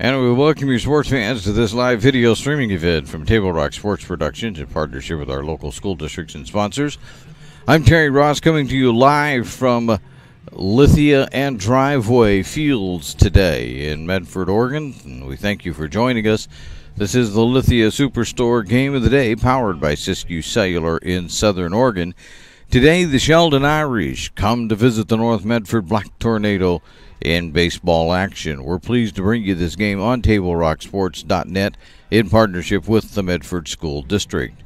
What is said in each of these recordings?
And we welcome you sports fans to this live video streaming event from Table Rock Sports Productions in partnership with our local school districts and sponsors. I'm Terry Ross coming to you live from Lithia and Driveway Fields today in Medford, Oregon. And we thank you for joining us. This is the Lithia Superstore Game of the Day powered by Siskiyou Cellular in Southern Oregon. Today, the Sheldon Irish come to visit the North Medford Black Tornado in baseball action. We're pleased to bring you this game on TableRockSports.net in partnership with the Medford School District.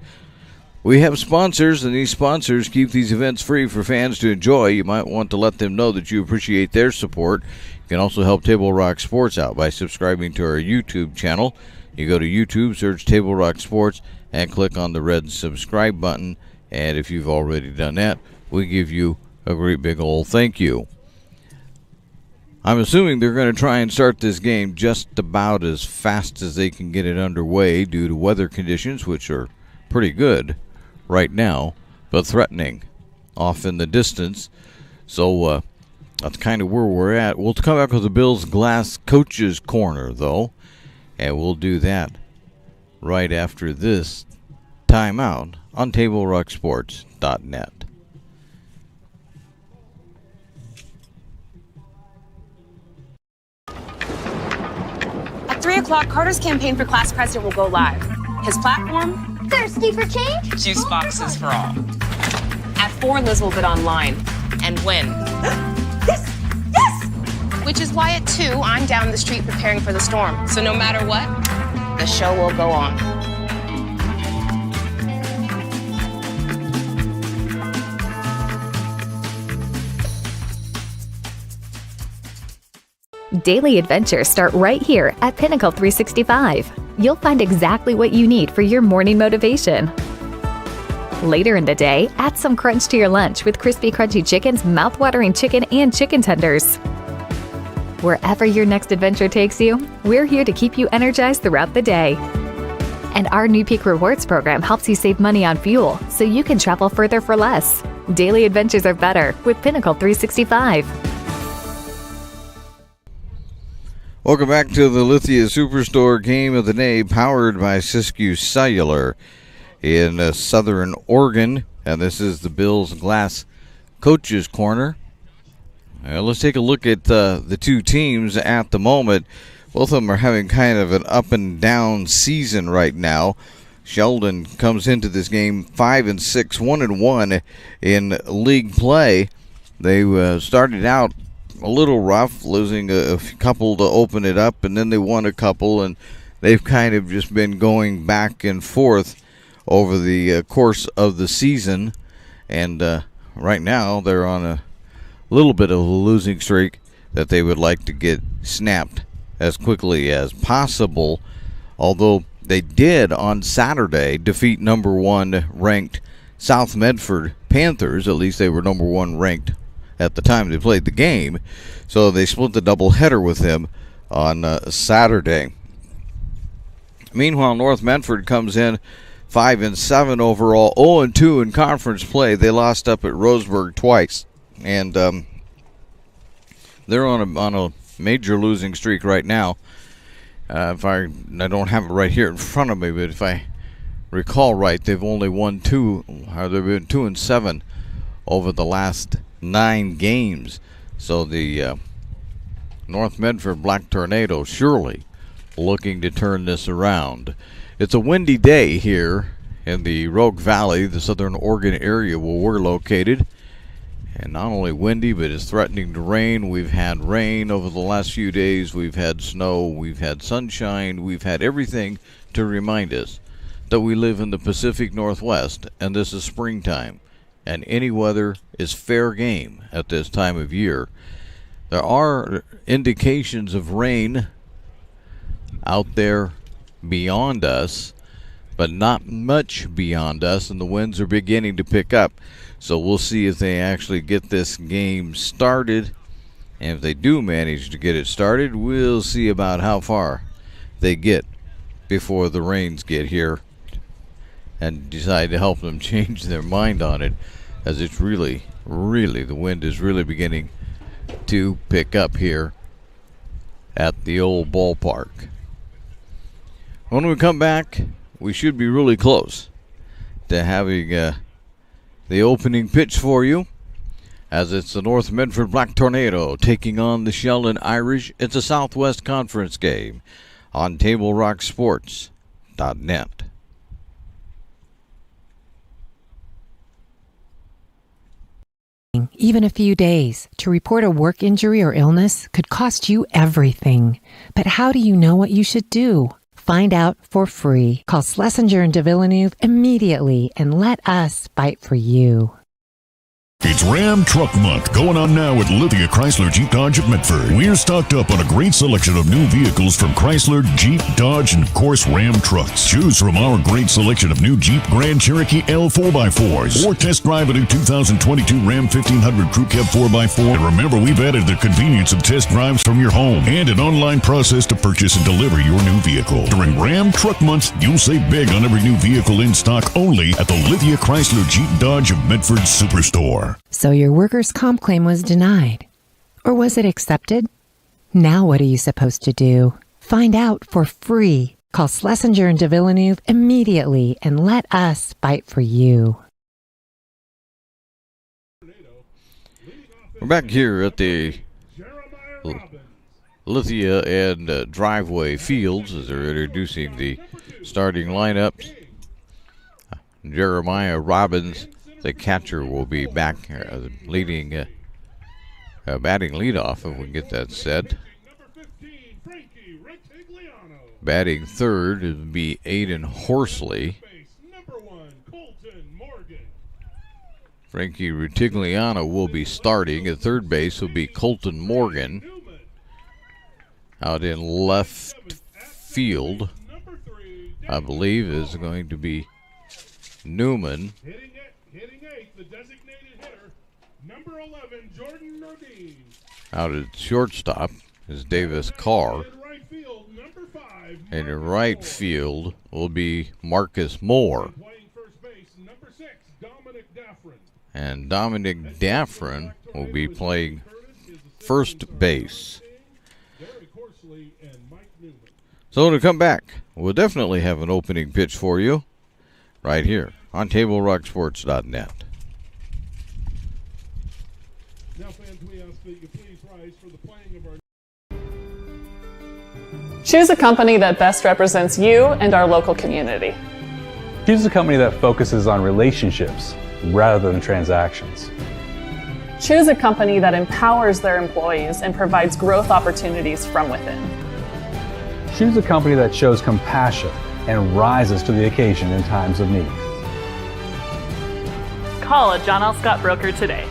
We have sponsors, and these sponsors keep these events free for fans to enjoy. You might want to let them know that you appreciate their support. You can also help Table Rock Sports out by subscribing to our YouTube channel. You go to YouTube, search Table Rock Sports, and click on the red subscribe button. And if you've already done that, we give you a great big old thank you. I'm assuming they're going to try and start this game just about as fast as they can get it underway due to weather conditions, which are pretty good right now, but threatening off in the distance. So that's kind of where we're at. We'll come back with the Bills Glass Coaches Corner, though, and we'll do that right after this timeout on TableRockSports.net. At 3 o'clock, Carter's campaign for class president will go live. His platform? Thirsty for change? Juice boxes for all. At 4, Liz will bid online and win. Yes! Yes! Which is why at 2, I'm down the street preparing for the storm. So no matter what, the show will go on. Daily adventures start right here at Pinnacle 365. You'll find exactly what you need for your morning motivation. Later in the day, add some crunch to your lunch with crispy, crunchy chickens, mouth-watering chicken, and chicken tenders. Wherever your next adventure takes you, we're here to keep you energized throughout the day. And our new Peak Rewards program helps you save money on fuel so you can travel further for less. Daily adventures are better with Pinnacle 365. Welcome back to the Lithia Superstore Game of the Day, powered by Siskiyou Cellular in Southern Oregon. And this is the Bills Glass Coaches Corner. Let's take a look at the two teams at the moment. Both of them are having kind of an up and down season right now. Sheldon comes into this game 5-6, 1-1 in league play. They started out a little rough, losing a couple to open it up, and then they won a couple, and they've kind of just been going back and forth over the course of the season. And right now they're on a little bit of a losing streak that they would like to get snapped as quickly as possible, although they did on Saturday defeat number 1 ranked South Medford Panthers. At least they were number 1 ranked at the time they played the game, so they split the doubleheader with them on Saturday. Meanwhile, North Medford comes in 5-7 overall, 0-2 in conference play. They lost up at Roseburg twice, and they're on a major losing streak right now. If I don't have it right here in front of me, but if I recall right, they've only won 2, or they've been 2-7 over the last 9 games. So the North Medford Black Tornado surely looking to turn this around. It's a windy day here in the Rogue Valley, the Southern Oregon area where we're located. And not only windy, but it's threatening to rain. We've had rain over the last few days. We've had snow. We've had sunshine. We've had everything to remind us that we live in the Pacific Northwest, and this is springtime. And any weather is fair game at this time of year. There are indications of rain out there beyond us, but not much beyond us, and the winds are beginning to pick up. So we'll see if they actually get this game started. And if they do manage to get it started, we'll see about how far they get before the rains get here and decide to help them change their mind on it, as it's really, the wind is really beginning to pick up here at the old ballpark. When we come back, we should be really close to having the opening pitch for you, as it's the North Medford Black Tornado taking on the Sheldon Irish. It's a Southwest Conference game on TableRockSports.net. Even a few days to report a work injury or illness could cost you everything. But how do you know what you should do? Find out for free. Call Schlesinger and de Villeneuve immediately and let us fight for you. It's Ram Truck Month going on now at Lithia Chrysler Jeep Dodge of Medford. We're stocked up on a great selection of new vehicles from Chrysler, Jeep, Dodge, and of course Ram trucks. Choose from our great selection of new Jeep Grand Cherokee L 4x4s or test drive a new 2022 Ram 1500 Crew Cab 4x4. And remember, we've added the convenience of test drives from your home and an online process to purchase and deliver your new vehicle. During Ram Truck Month, you'll save big on every new vehicle in stock only at the Lithia Chrysler Jeep Dodge of Medford Superstore. So your workers' comp claim was denied. Or was it accepted? Now what are you supposed to do? Find out for free. Call Schlesinger and de Villeneuve immediately and let us fight for you. We're back here at the Lithia and Driveway Fields as they're introducing the starting lineups. Jeremiah Robbins, the catcher, will be back leading, batting leadoff, if we can get that set. Batting third would be Aiden Horsley. Frankie Rutigliano will be starting. At third base will be Colton Morgan. Out in left field, I believe, is going to be Newman. Hitting eighth, the designated hitter, number 11, Jordan Nordine. Out at shortstop is Davis Carr. And in right field will be Marcus Moore. And Dominic Daffron will be playing first base. So to come back, we'll definitely have an opening pitch for you right here on TableRockSports.net. Now, fans, we ask that you please rise for the playing of our... Choose a company that best represents you and our local community. Choose a company that focuses on relationships rather than transactions. Choose a company that empowers their employees and provides growth opportunities from within. Choose a company that shows compassion and rises to the occasion in times of need. Call a John L. Scott broker today.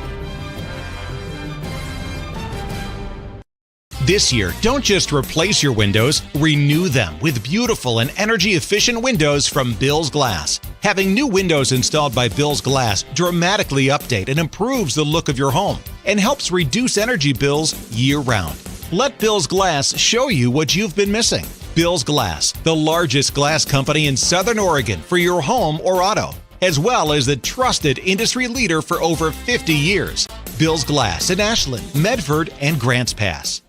This year, don't just replace your windows, renew them with beautiful and energy-efficient windows from Bill's Glass. Having new windows installed by Bill's Glass dramatically update and improves the look of your home and helps reduce energy bills year-round. Let Bill's Glass show you what you've been missing. Bill's Glass, the largest glass company in Southern Oregon for your home or auto, as well as the trusted industry leader for over 50 years. Bill's Glass in Ashland, Medford, and Grants Pass.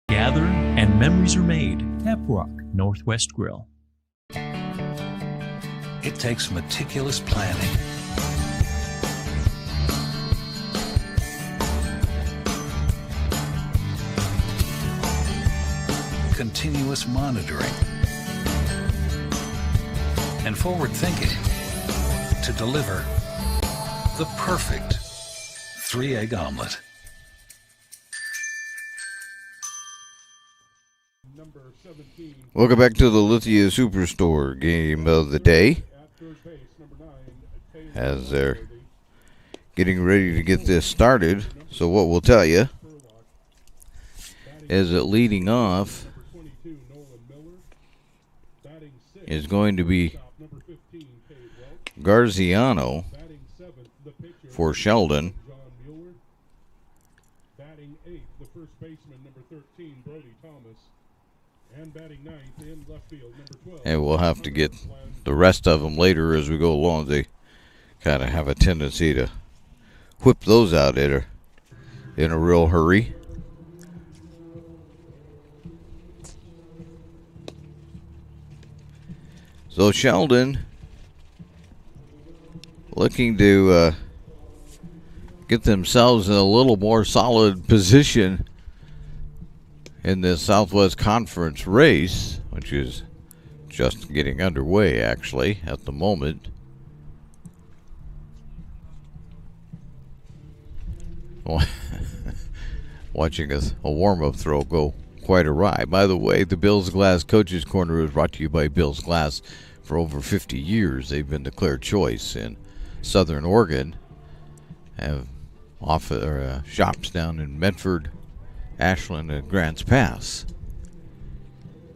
Gather and memories are made. Tap Rock Northwest Grill. It takes meticulous planning, continuous monitoring, and forward thinking to deliver the perfect 3-egg omelet. Welcome back to the Lithia Superstore game of the day, as they're getting ready to get this started. So what we'll tell you as it leading off is going to be Garziano for Sheldon. Batting 8th, the first baseman, number 13, Brody Thomas. And batting 9th in left field, number 12. And we'll have to get the rest of them later as we go along. They kind of have a tendency to whip those out in a real hurry. So Sheldon looking to get themselves in a little more solid position in this Southwest Conference race, which is just getting underway actually at the moment. Watching a warm-up throw go quite awry. By the way, the Bills Glass Coaches Corner is brought to you by Bills Glass. For over 50 years, they've been the clear choice in Southern Oregon. Have shops down in Medford, Ashland, and Grants Pass.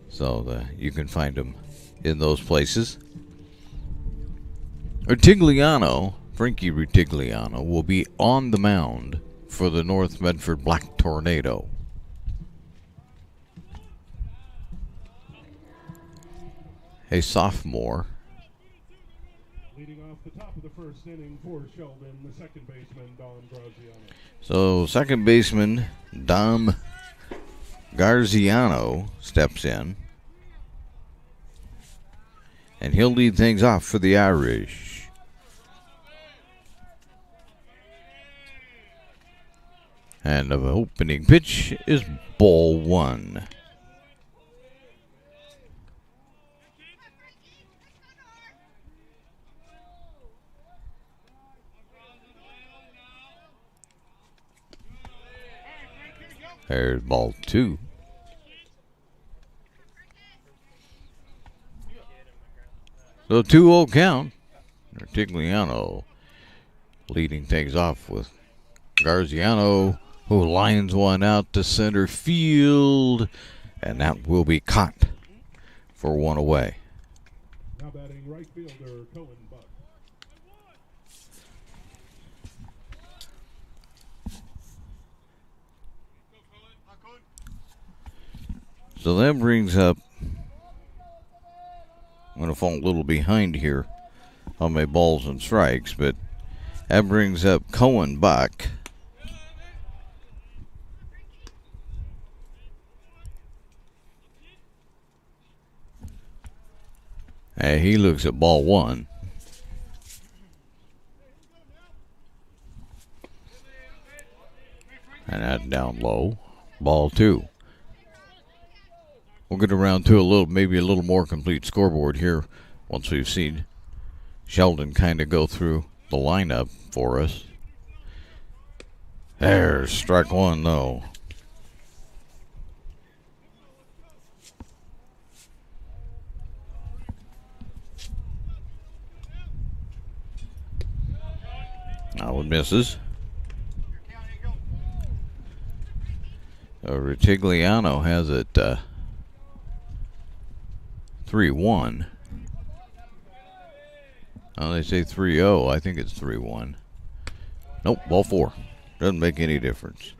So you can find them in those places. Frankie Rutigliano, will be on the mound for the North Medford Black Tornado. A sophomore. Leading off the top of the first inning for Sheldon, the second baseman, Dom Graziano. So, second baseman, Dom Garziano steps in. And he'll lead things off for the Irish. And the opening pitch is ball one. There's ball two. So 2-0 count. Rutigliano leading things off with Garziano, who lines one out to center field, and that will be caught for one away. Now batting right fielder Cohen Buck. So that brings up, I'm going to fall a little behind here on my balls and strikes, but that brings up Cohen Buck. And he looks at ball one. And that down low. Ball two. We'll get around to maybe a little more complete scoreboard here once we've seen Sheldon kind of go through the lineup for us. There's strike one, though. Now it misses. Rutigliano has it 3-1. Oh, they say 3-0. I think it's 3-1. Nope, ball four. Doesn't make any difference.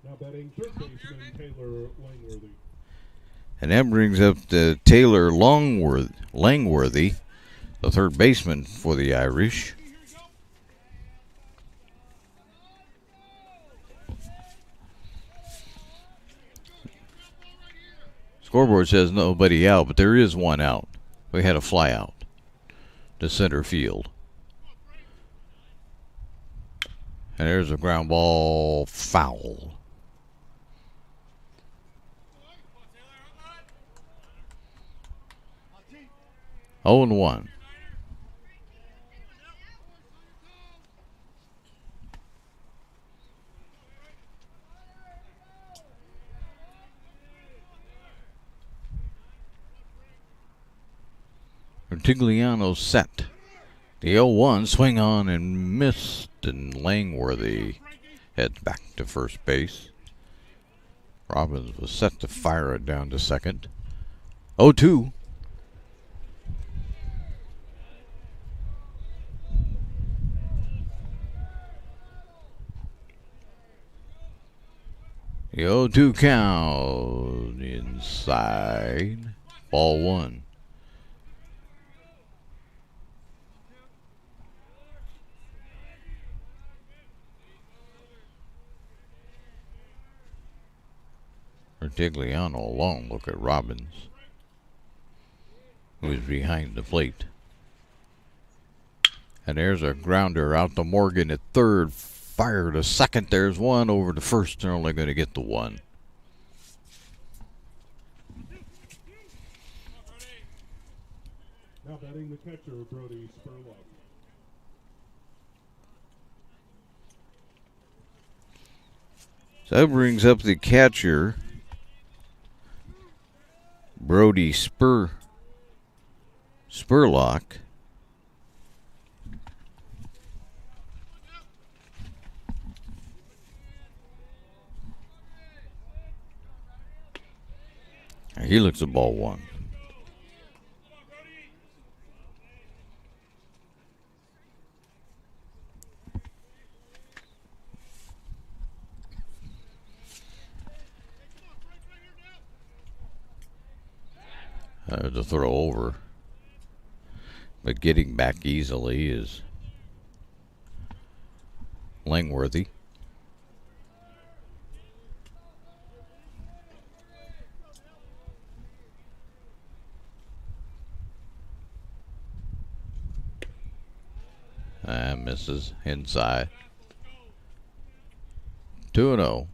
Now batting third baseman Taylor Langworthy. And that brings up the Taylor Langworthy, the third baseman for the Irish. Scoreboard says nobody out, but there is one out. We had a fly out to center field. And there's a ground ball foul. Oh and 1. Rutigliano set. The 0-1 swing on and missed, and Langworthy heads back to first base. Robbins was set to fire it down to second. 0-2. The 0-2 count inside. Ball one. Tigliano alone. Look at Robbins, who's behind the plate. And there's a grounder out to Morgan at third. Fire to second. There's one over to first. They're only going to get the one. Now batting the catcher, Brody Spurlock. So that brings up the catcher, Brody Spurlock. He looks at ball one. To throw over, but getting back easily is Langworthy. And misses inside. 2-0.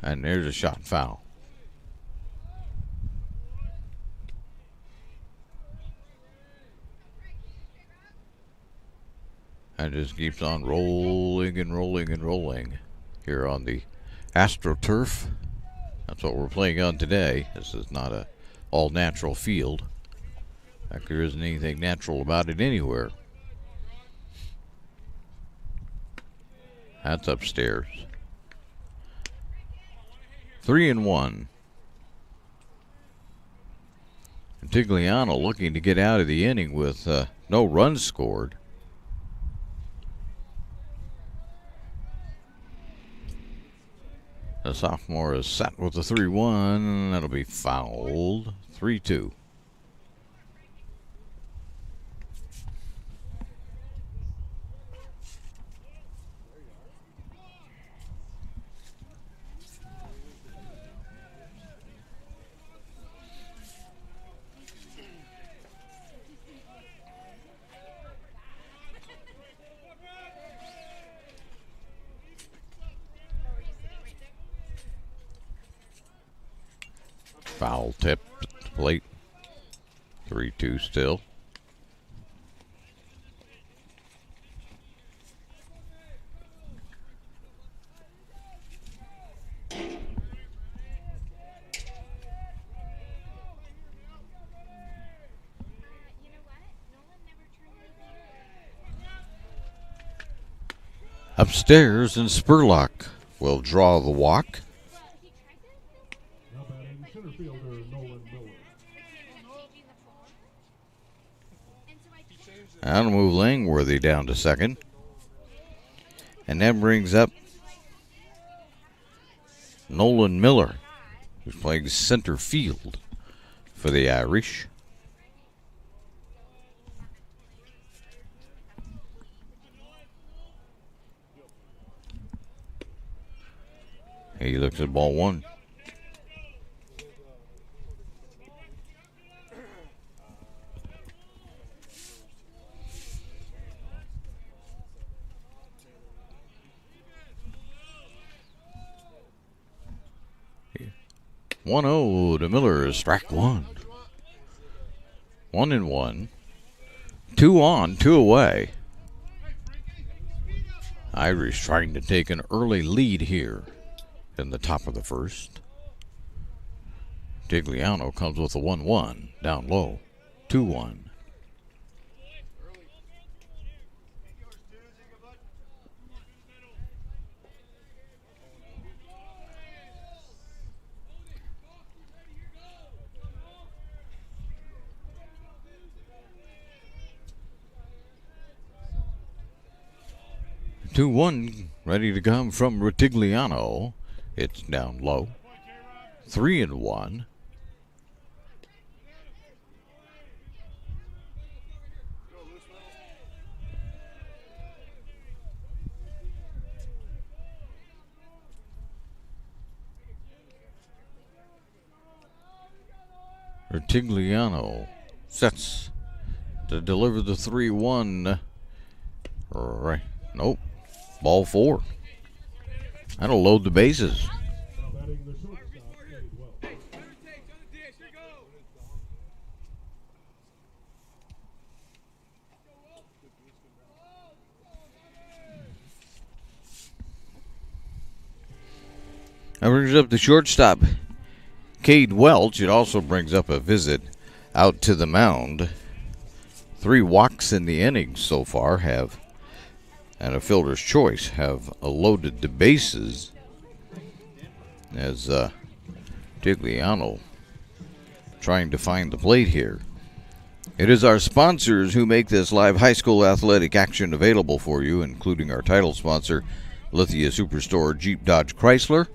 And there's a shot foul. And just keeps on rolling and rolling and rolling here on the AstroTurf. That's what we're playing on today. This is not a all-natural field. In fact, there isn't anything natural about it anywhere. That's upstairs. 3-1. Tigliano looking to get out of the inning with no runs scored. The sophomore is set with the 3-1. That'll be fouled. 3-2. Foul tip at the plate. 3-2 still. Upstairs, and Spurlock will draw the walk. That'll move Langworthy down to second. And that brings up Nolan Miller, who's playing center field for the Irish. He looks at ball one. Yeah. 1-0 to Miller, strike one. 1-1. 2 on, 2 away. Irish trying to take an early lead here in the top of the first. Tigliano comes with a 1-1 down low. 2-1. Two one ready to come from Rutigliano. It's down low. 3-1. Rutigliano sets to deliver the 3-1. Right. Nope. Ball 4. That'll load the bases. That brings up the shortstop, Cade Welch. It also brings up a visit out to the mound. 3 walks in the innings so far and a fielder's choice have loaded the bases as Tigliano trying to find the plate here. It is our sponsors who make this live high school athletic action available for you, including our title sponsor, Lithia Superstore Jeep Dodge Chrysler.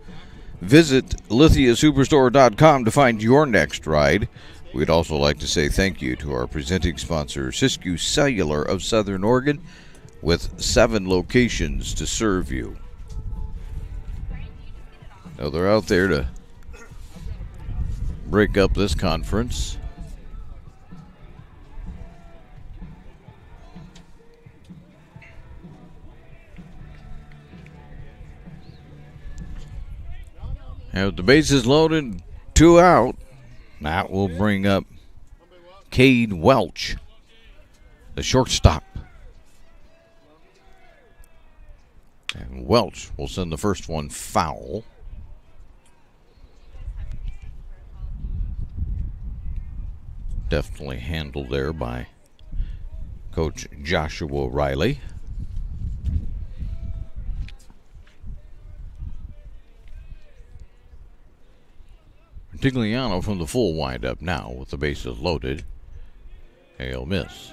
Visit lithiasuperstore.com to find your next ride. We'd also like to say thank you to our presenting sponsor, Siskiyou Cellular of Southern Oregon, with 7 locations to serve you. Now they're out there to break up this conference. Have the bases loaded, 2 out. That will bring up Cade Welch, the shortstop. And Welch will send the first one foul. Definitely handled there by Coach Joshua Riley. Tigliano from the full windup now with the bases loaded. He'll miss.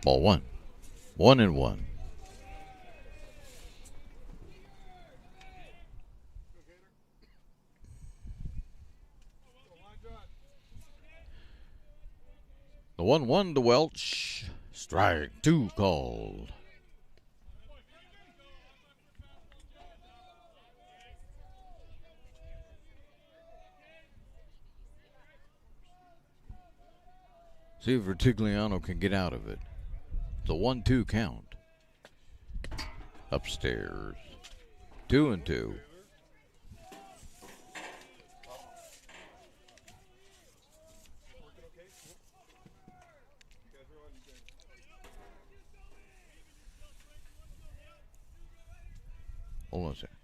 Ball 1. 1-1. The 1-1 to Welch. Strike 2 called. See if Rutigliano can get out of it. The 1-2 count. Upstairs. 2-2. Hold on a second.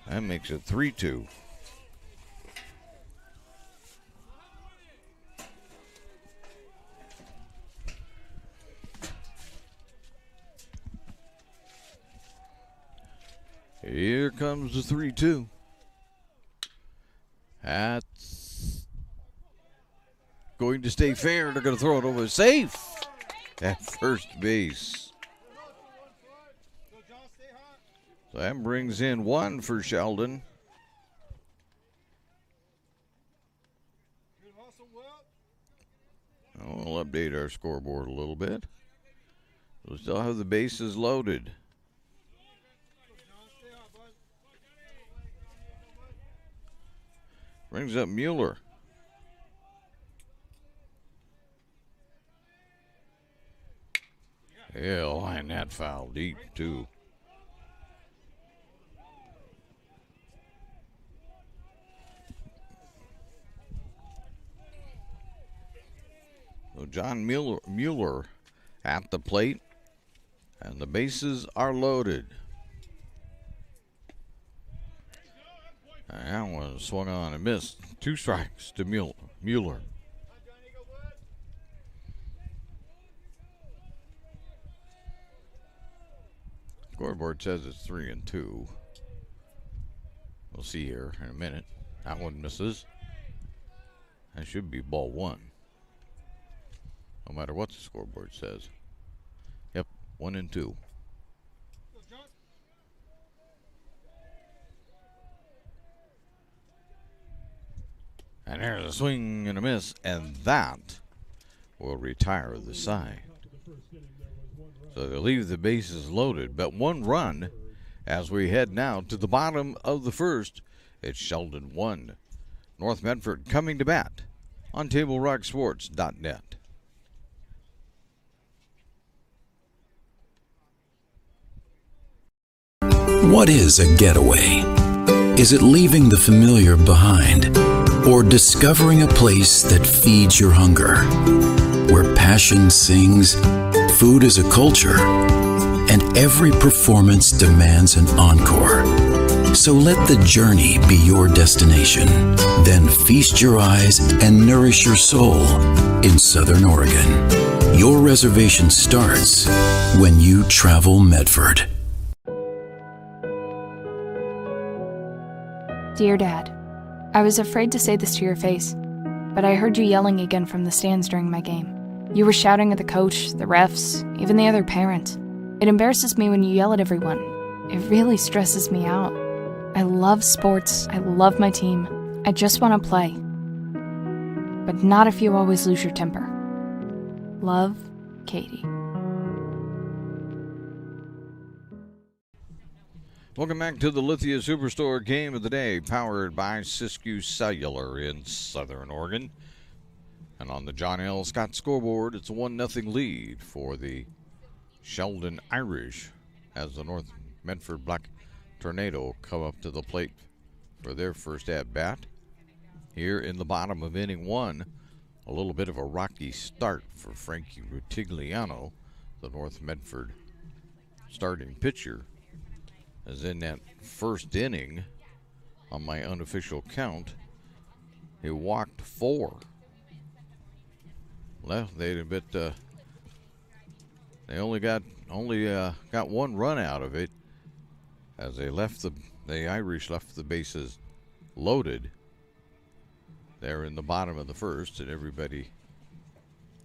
That makes it 3-2. Here comes the 3-2. That's going to stay fair. They're going to throw it over. Safe at first base. So that brings in 1 for Sheldon. We'll update our scoreboard a little bit. We'll still have the bases loaded. Brings up Mueller. He'll line that foul deep, too. So John Mueller at the plate. And the bases are loaded. And that one swung on and missed. 2 strikes to Mueller. Scoreboard says it's 3-2. We'll see here in a minute. That one misses. That should be ball 1. No matter what the scoreboard says. Yep, 1-2. And there's a swing and a miss, and that will retire the side. So they leave the bases loaded, but 1 run as we head now to the bottom of the first. It's Sheldon 1. North Medford coming to bat on TableRockSports.net. What is a getaway? Is it leaving the familiar behind? Or discovering a place that feeds your hunger? Where passion sings, food is a culture, and every performance demands an encore. So let the journey be your destination. Then feast your eyes and nourish your soul in Southern Oregon. Your reservation starts when you travel Medford. Dear Dad, I was afraid to say this to your face, but I heard you yelling again from the stands during my game. You were shouting at the coach, the refs, even the other parents. It embarrasses me when you yell at everyone. It really stresses me out. I love sports, I love my team. I just want to play. But not if you always lose your temper. Love, Katie. Welcome back to the Lithia Superstore Game of the Day, powered by Siskiyou Cellular in Southern Oregon. And on the John L. Scott scoreboard, it's a 1-0 lead for the Sheldon Irish as the North Medford Black Tornado come up to the plate for their first at-bat. Here in the bottom of inning 1, a little bit of a rocky start for Frankie Rutigliano, the North Medford starting pitcher. As in that first inning, on my unofficial count, he walked 4. Left they only got 1 run out of it, as the Irish left the bases loaded there in the bottom of the first, and everybody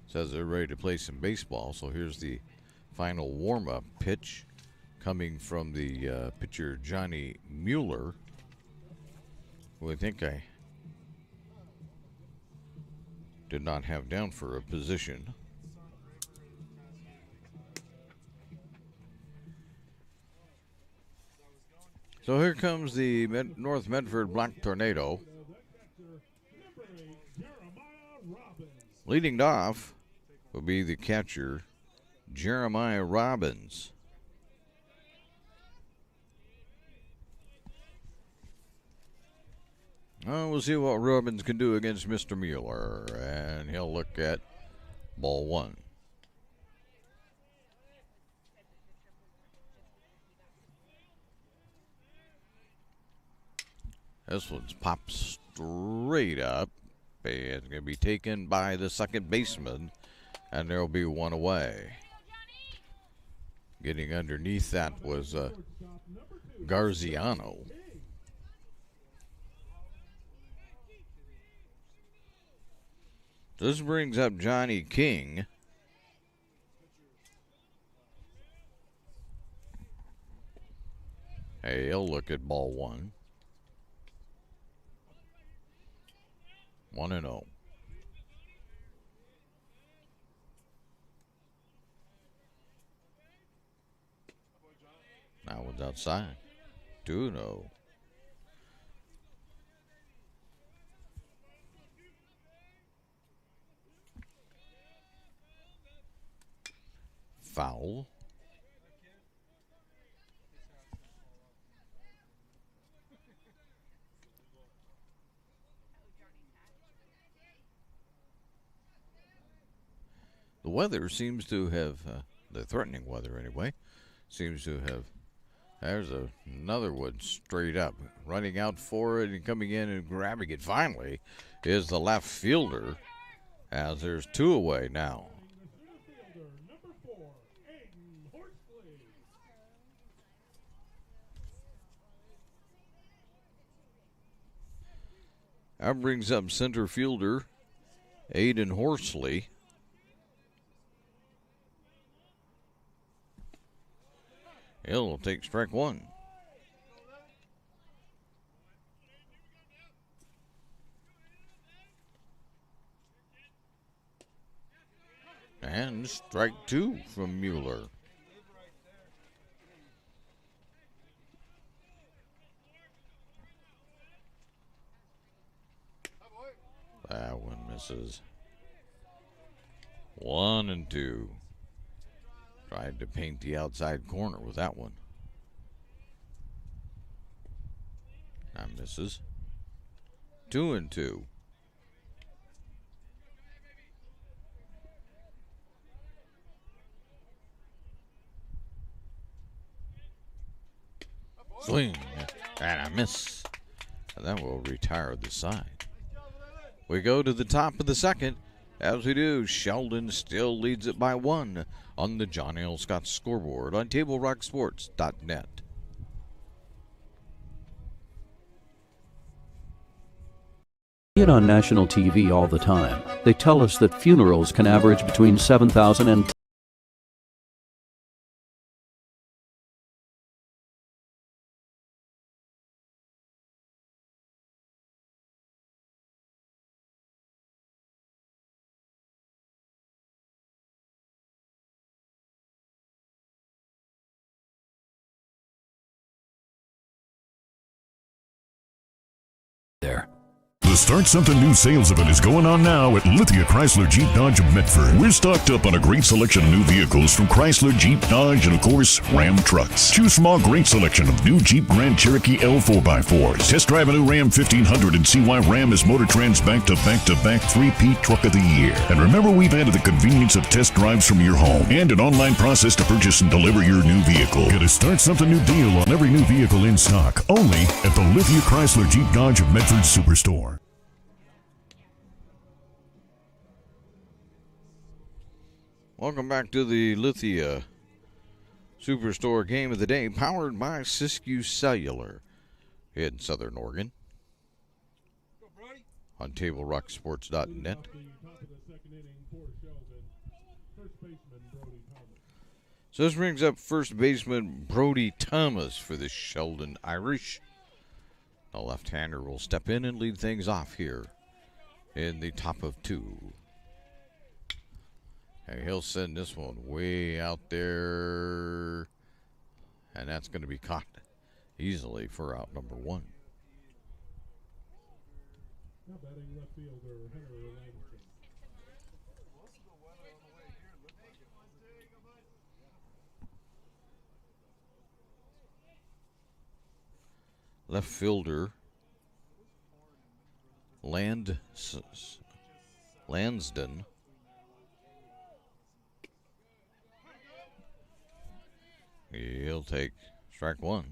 says they're ready to play some baseball. So here's the final warm-up pitch coming from the pitcher Johnny Mueller, who I think I did not have down for a position. So here comes the North Medford Black Tornado. Leading off will be the catcher, Jeremiah Robbins. We'll see what Robbins can do against Mr. Mueller, and he'll look at ball 1. This one's popped straight up. It's going to be taken by the second baseman, and there'll be 1 away. Getting underneath that was Garziano. This brings up Johnny King. Hey, he'll look at ball 1. 1-0. That one's outside. 2-0. Foul. The weather seems to have the threatening weather anyway. Seems to have. There's another one straight up. Running out for it and coming in and grabbing it finally is the left fielder, as there's two away now. That brings up center fielder Aiden Horsley. He'll take strike one. And strike two from Mueller. That one misses. 1-2. Tried to paint the outside corner with that one. That misses. 2-2. Swing and a miss. And that will retire the side. We go to the top of the second. As we do, Sheldon still leads it by 1 on the John L. Scott scoreboard on TableRockSports.net. See it on national TV all the time. They tell us that funerals can average between 7,000 and there. The Start Something New sales event is going on now at Lithia Chrysler Jeep Dodge of Medford. We're stocked up on a great selection of new vehicles from Chrysler, Jeep, Dodge, and of course, Ram trucks. Choose from our great selection of new Jeep Grand Cherokee L 4x4s. Test drive a new Ram 1500 and see why Ram is Motor Trend's back-to-back-to-back 3P Truck of the Year. And remember, we've added the convenience of test drives from your home and an online process to purchase and deliver your new vehicle. Get a Start Something New deal on every new vehicle in stock, only at the Lithia Chrysler Jeep Dodge of Medford Superstore. Welcome back to the Lithia Superstore Game of the Day, powered by Siskiyou Cellular in Southern Oregon on TableRockSports.net. So this brings up first baseman Brody Thomas for the Sheldon Irish. The left-hander will step in and lead things off here in the top of 2. And he'll send this one way out there, and that's going to be caught easily for out number 1. Now batting left fielder Henry Langston. Left fielder Lansden. He'll take strike 1.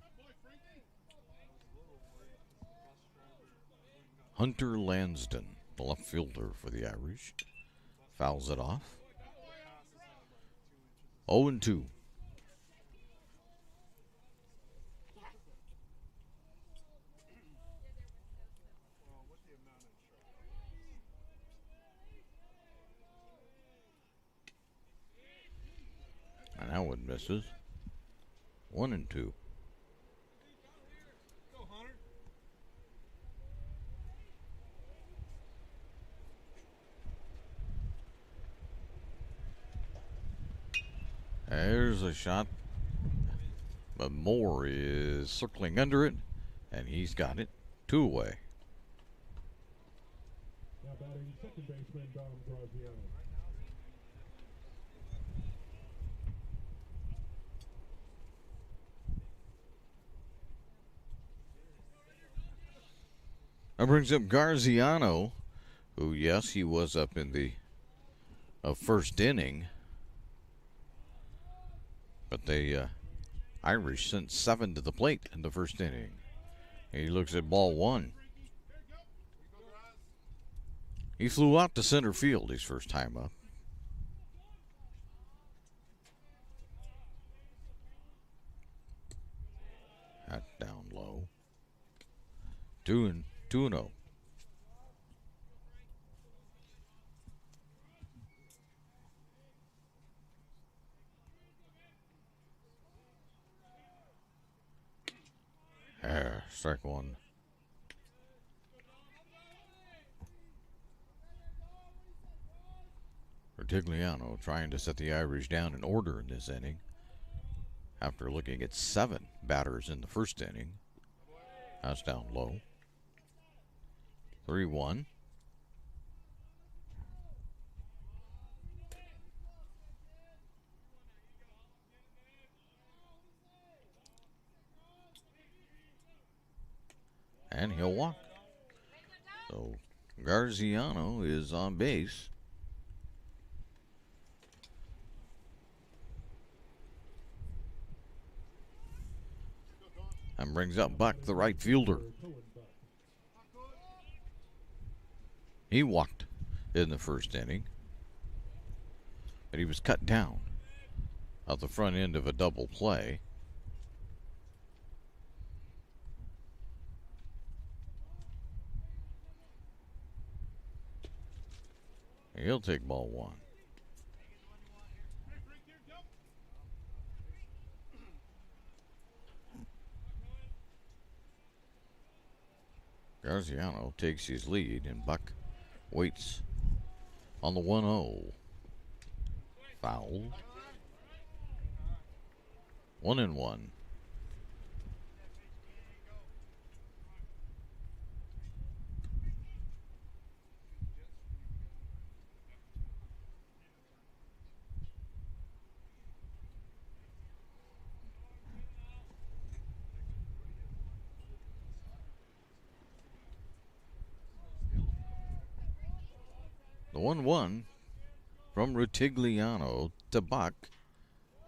Hunter Lansden, the left fielder for the Irish, fouls it off. 0-2. And that one misses. 1-2. There's a shot, but Moore is circling under it, and he's got it. 2 away. Now batting second baseman Dom Graziano. That brings up Garziano, who, yes, he was up in the first inning. But the Irish sent 7 to the plate in the first inning. He looks at ball 1. He flew out to center field his first time up. That's down low. 2-0. Strike 1. Rutigliano trying to set the Irish down in order in this inning. After looking at 7 batters in the first inning. That's down low. 3-1. And he'll walk. So Garziano is on base. And brings up Buck, the right fielder. He walked in the first inning. But he was cut down at the front end of a double play. He'll take ball 1. Garziano takes his lead, and Buck waits on the 1-0. Foul. 1-1. The 1-1 from Rutigliano to Buck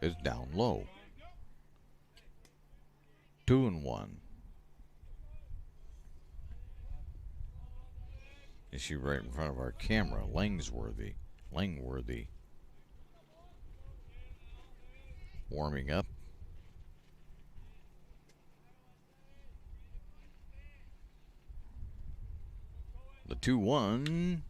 is down low. 2-1. You see right in front of our camera, Langworthy warming up. The 2-1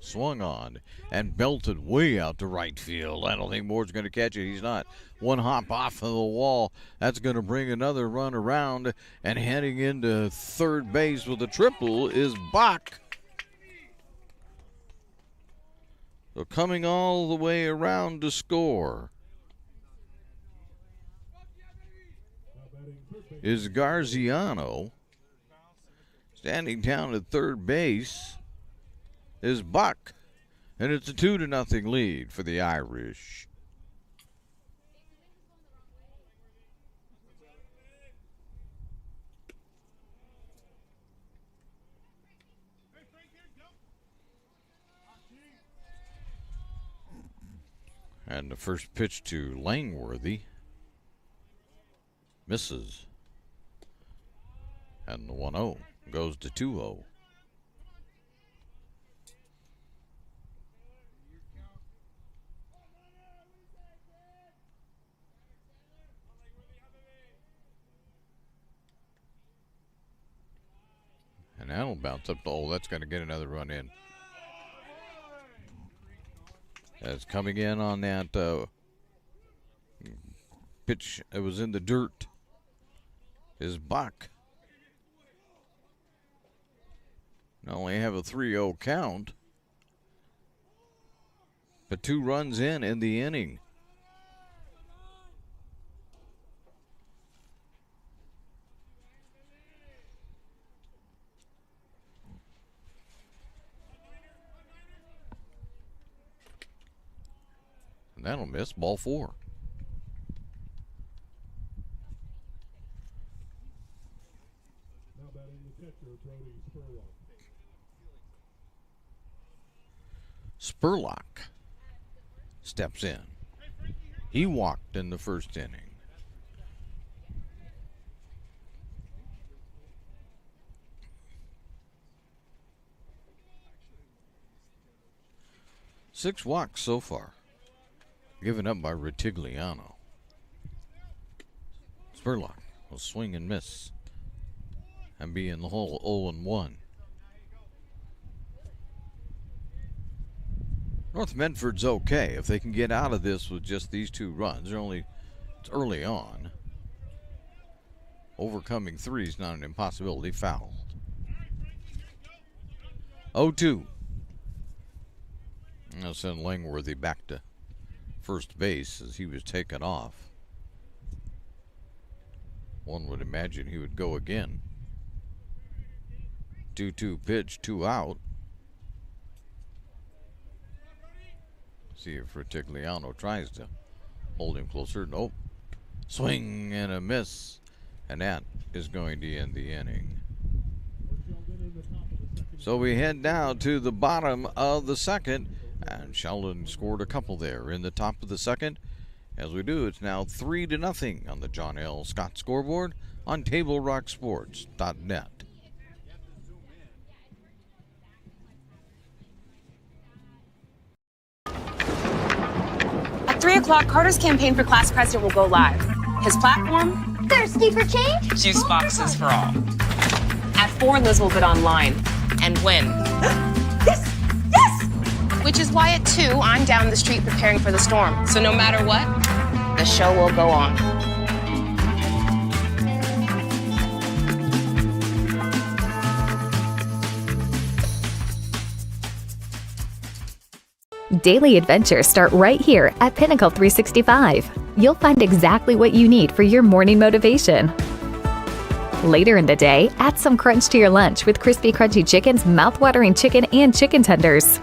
swung on and belted way out to right field. I don't think Moore's going to catch it. He's not. One hop off of the wall. That's going to bring another run around, and heading into third base with a triple is Bach. So coming all the way around to score is Garziano. Standing down at third base is Buck, and it's a 2-0 lead for the Irish. And the first pitch to Langworthy misses, and the 1-0 goes to 2-0. And that'll bounce up to, oh, that's going to get another run in. That's coming in on that pitch that was in the dirt is Bach. Not only have a 3-0 count, but 2 runs in the inning. And that'll miss, ball 4. Now batting the catcher, Brody Spurlock. Spurlock steps in. He walked in the first inning. Six walks so far, given up by Ritigliano. Spurlock will swing and miss and be in the hole 0-1. North Medford's okay if they can get out of this with just these 2 runs. It's early on. Overcoming 3 is not an impossibility. Fouled. 0-2. Now send Langworthy back to first base as he was taken off. One would imagine he would go again. 2-2 pitch, 2 out. See if Ritigliano tries to hold him closer. Nope. Swing and a miss. And that is going to end the inning. So we head down to the bottom of the second. And Sheldon scored a couple there in the top of the second. As we do, it's now 3-0 on the John L. Scott scoreboard on TableRockSports.net. At 3 o'clock, Carter's campaign for class president will go live. His platform? Thirsty for change? Juice boxes for all. At 4, Liz will bid online and win. Yes! Yes! Which is why at 2, I'm down the street preparing for the storm. So no matter what, the show will go on. Daily adventures start right here at Pinnacle 365. You'll find exactly what you need for your morning motivation. Later in the day, add some crunch to your lunch with crispy, crunchy chickens, mouth-watering chicken, and chicken tenders.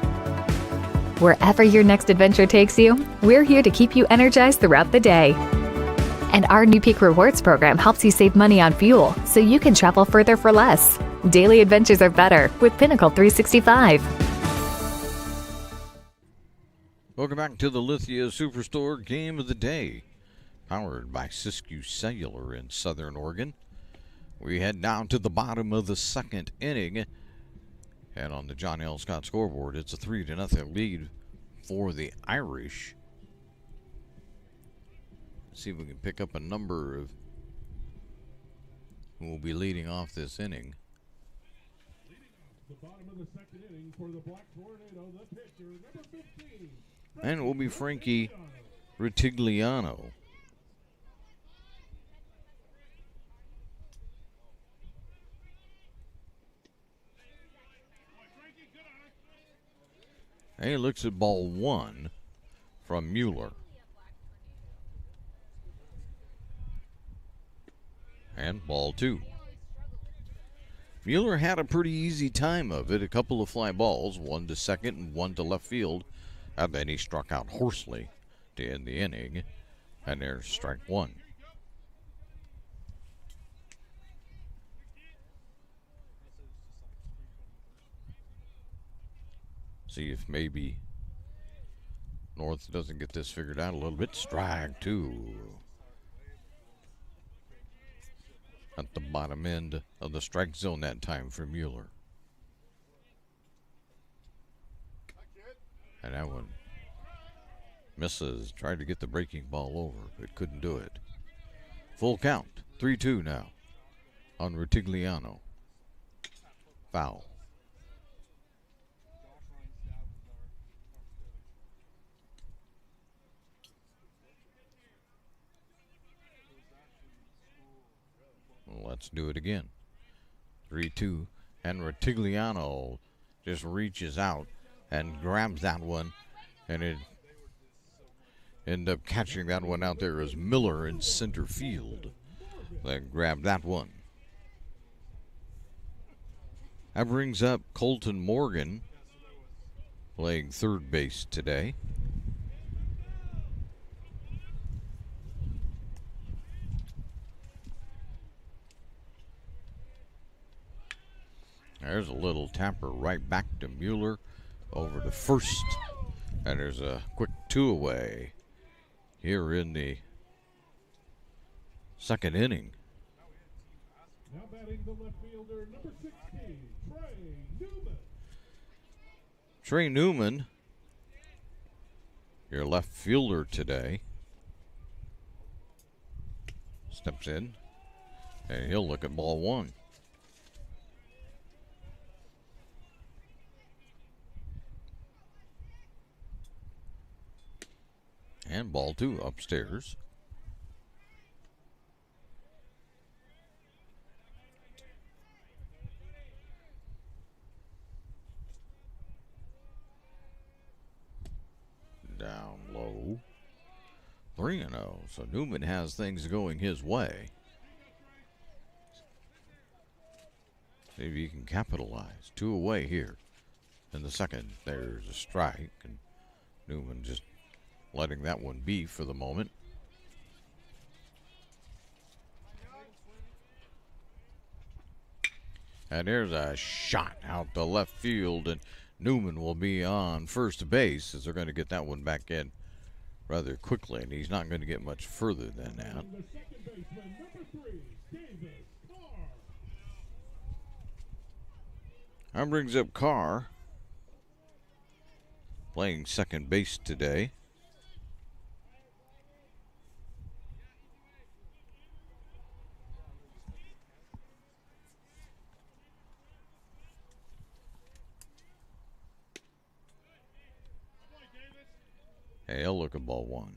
Wherever your next adventure takes you, we're here to keep you energized throughout the day. And our new Peak Rewards program helps you save money on fuel so you can travel further for less. Daily adventures are better with Pinnacle 365. Welcome back to the Lithia Superstore Game of the Day, powered by Siskiyou Cellular in Southern Oregon. We head down to the bottom of the second inning, and on the John L. Scott scoreboard, it's a 3-0 lead for the Irish. Let's see if we can pick up a number of who will be leading off this inning. The bottom of the second inning for the Black Tornado, the pitcher, number 15. And it will be Frankie Ritigliano. And he looks at ball 1 from Mueller. And ball 2. Mueller had a pretty easy time of it. A couple of fly balls, one to second and one to left field. And then he struck out hoarsely to end the inning. And there's strike 1. See if maybe North doesn't get this figured out a little bit. Strike 2. At the bottom end of the strike zone that time for Mueller. And that one misses. Tried to get the breaking ball over, but couldn't do it. Full count. 3-2 now on Ritigliano. Foul. Let's do it again. 3-2, and Ritigliano just reaches out and grabs that one, and it ended up catching that one out there as Miller in center field. Then grabbed that one. That brings up Colton Morgan playing third base today. There's a little tapper right back to Mueller over to first. And there's a quick 2 away. here in the second inning. Now batting the left fielder, number 16, Trey Newman. Trey Newman, your left fielder today, steps in, and he'll look at ball one. And ball two upstairs. Down low. 3-0. So Newman has things going his way. See if he can capitalize. 2 away here in the second. There's a strike, and Newman just letting that one be for the moment. And there's a shot out to left field, and Newman will be on first base as they're going to get that one back in rather quickly, and he's not going to get much further than that. The second baseman, number 3, Davis Carr. That brings up Carr, playing second base today. Hey, he'll look at ball one.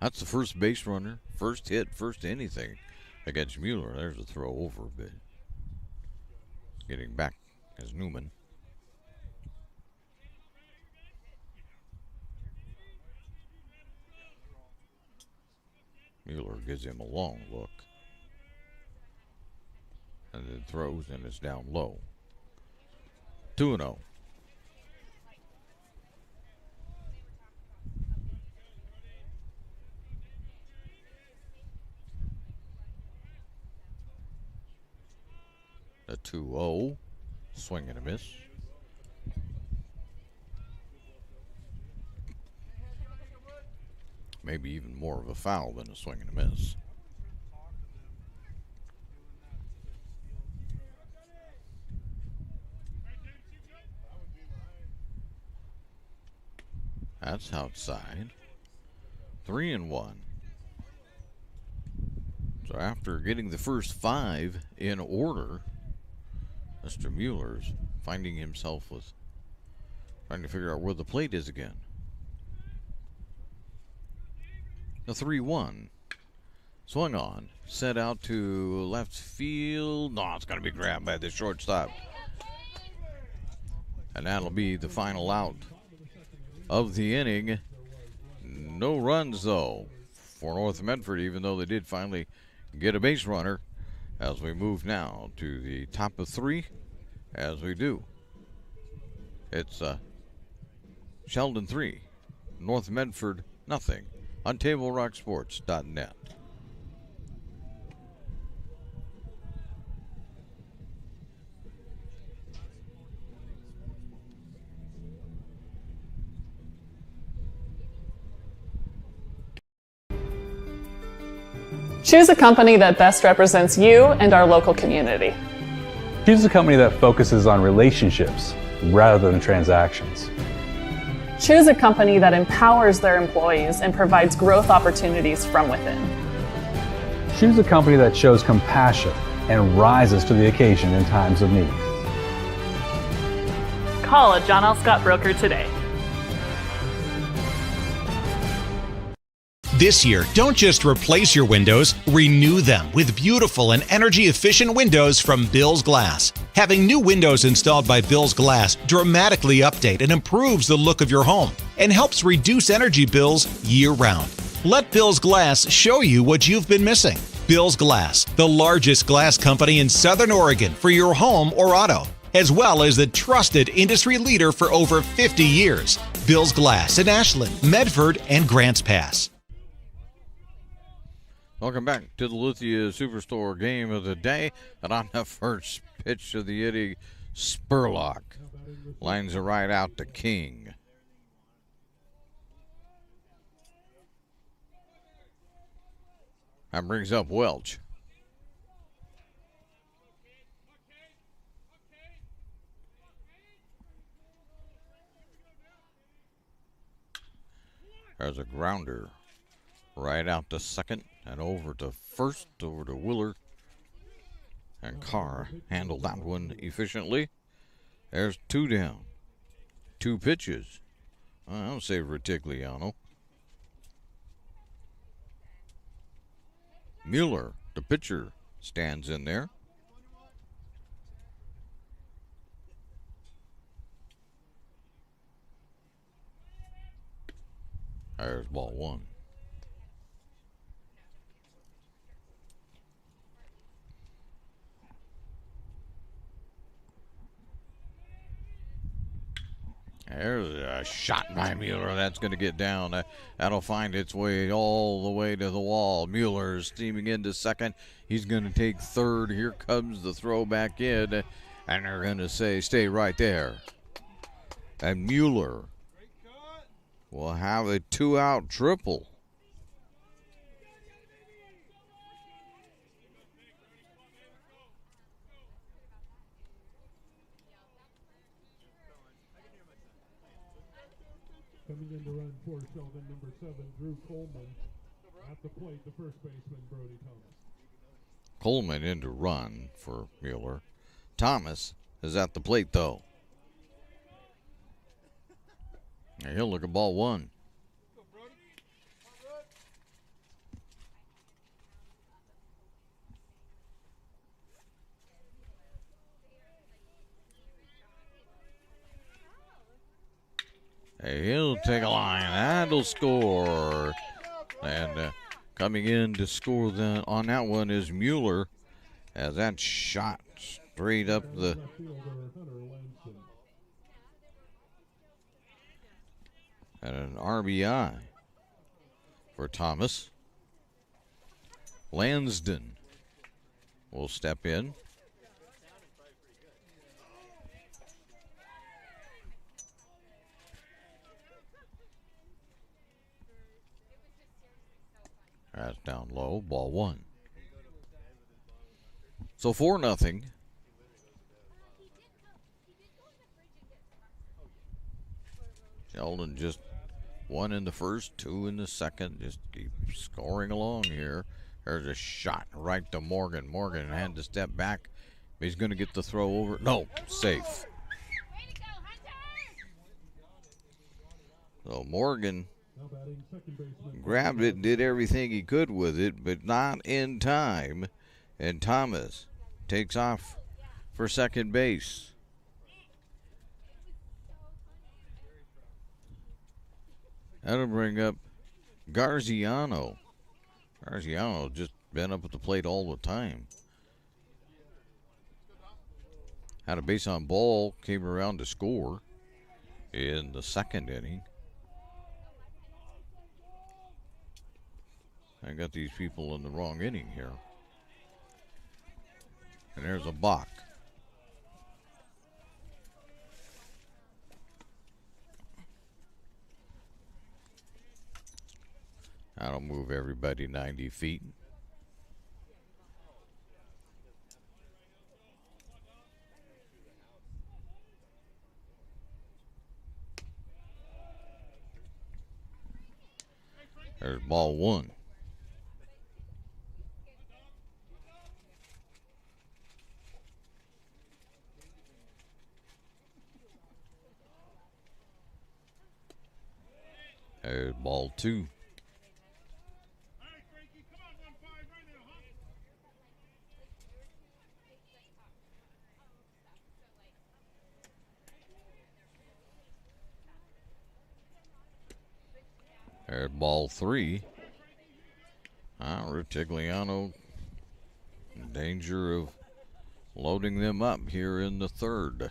That's the first base runner, first hit, first anything against Mueller. There's a throw over a bit. Getting back is Newman. Mueller gives him a long look. And then throws, and it's down low. 2-0. A 2-0. Swing and a miss. Maybe even more of a foul than a swing and a miss. That's outside. 3-1. So after getting the first 5 in order, Mr. Mueller's finding himself with trying to figure out where the plate is again. The 3-1. Swung on. Set out to left field. No, it's going to be grabbed by the shortstop. And that'll be the final out of the inning. No runs, though, for North Medford, even though they did finally get a base runner. As we move now to the top of 3, as we do. It's Sheldon 3, North Medford nothing on TableRockSports.net. Choose a company that best represents you and our local community. Choose a company that focuses on relationships rather than transactions. Choose a company that empowers their employees and provides growth opportunities from within. Choose a company that shows compassion and rises to the occasion in times of need. Call a John L. Scott broker today. This year, don't just replace your windows, renew them with beautiful and energy-efficient windows from Bill's Glass. Having new windows installed by Bill's Glass dramatically update and improves the look of your home and helps reduce energy bills year-round. Let Bill's Glass show you what you've been missing. Bill's Glass, the largest glass company in Southern Oregon for your home or auto, as well as the trusted industry leader for over 50 years. Bill's Glass in Ashland, Medford, and Grants Pass. Welcome back to the Lithia Superstore game of the day. And on the first pitch of the inning, Spurlock lines it right out to King. That brings up Welch. There's a grounder right out to second and over to first, over to Willer. And Carr handled that one efficiently. There's 2 down. 2 pitches. I'll say Retigliano. Mueller, the pitcher, stands in there. There's ball 1. There's a shot by Mueller. That's going to get down. That'll find its way all the way to the wall. Mueller's steaming into second. He's going to take third. Here comes the throw back in. And they're going to say, stay right there. And Mueller will have a 2-out triple. Coming in to run for Sheldon, number 7, Drew Coleman. At the plate, the first baseman, Brody Thomas. Coleman in to run for Mueller. Thomas is at the plate, though. And he'll look at ball 1. He'll take a line. That'll score. And coming in to score on that one is Mueller, as that shot straight up the. And an RBI for Thomas. Lansden will step in. That's down low, ball 1. So 4-0. Sheldon just 1 in the first, 2 in the second. Just keep scoring along here. There's a shot right to Morgan. Morgan had to step back. He's going to get the throw over. No, safe. So Morgan grabbed it and did everything he could with it, but not in time. And Thomas takes off for second base. That'll bring up Garziano. Garziano just been up at the plate all the time. Had a base on ball, came around to score in the second inning. I got these people in the wrong inning here. And there's a balk. That'll move everybody 90 feet. There's ball 1. There's ball 2. There's ball 3. Retigliano in danger of loading them up here in the third.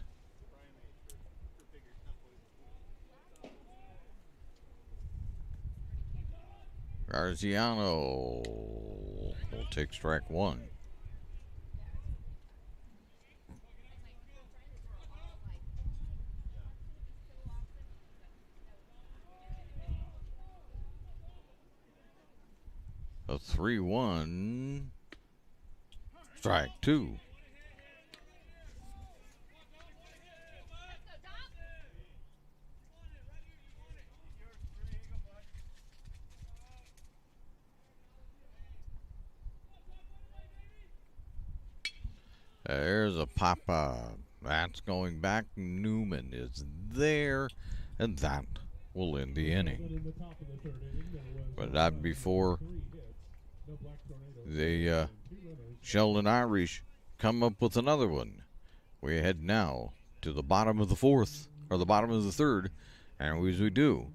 Garziano will take strike 1. 3-1. Strike 2. There's a pop-up. That's going back. Newman is there, and that will end the inning. But not before the Sheldon Irish come up with another one. We head now to the bottom of the fourth, or the bottom of the third, and as we do,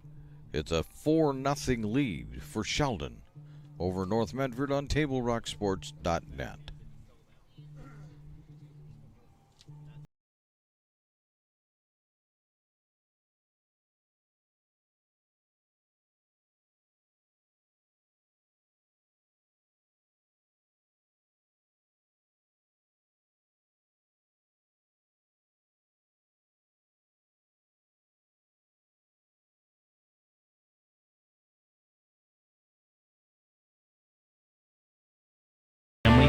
it's a 4-0 lead for Sheldon over North Medford on TableRockSports.net.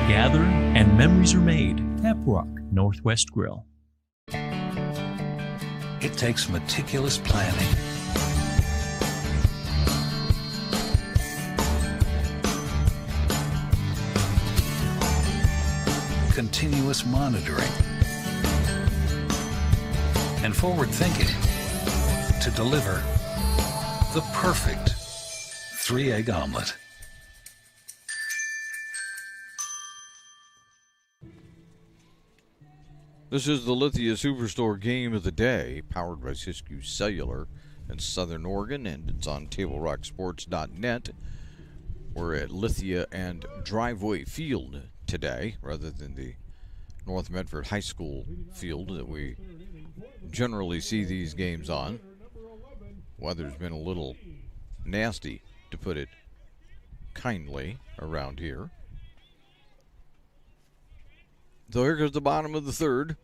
Gather and memories are made. Tap Rock Northwest Grill. It takes meticulous planning, continuous monitoring, and forward thinking to deliver the perfect 3-egg omelet. This is the Lithia Superstore Game of the Day, powered by Siskiyou Cellular in Southern Oregon, and it's on TableRockSports.net. We're at Lithia and Driveway Field today, rather than the North Medford High School field that we generally see these games on. Weather's been a little nasty, to put it kindly, around here. So here goes the bottom of the third.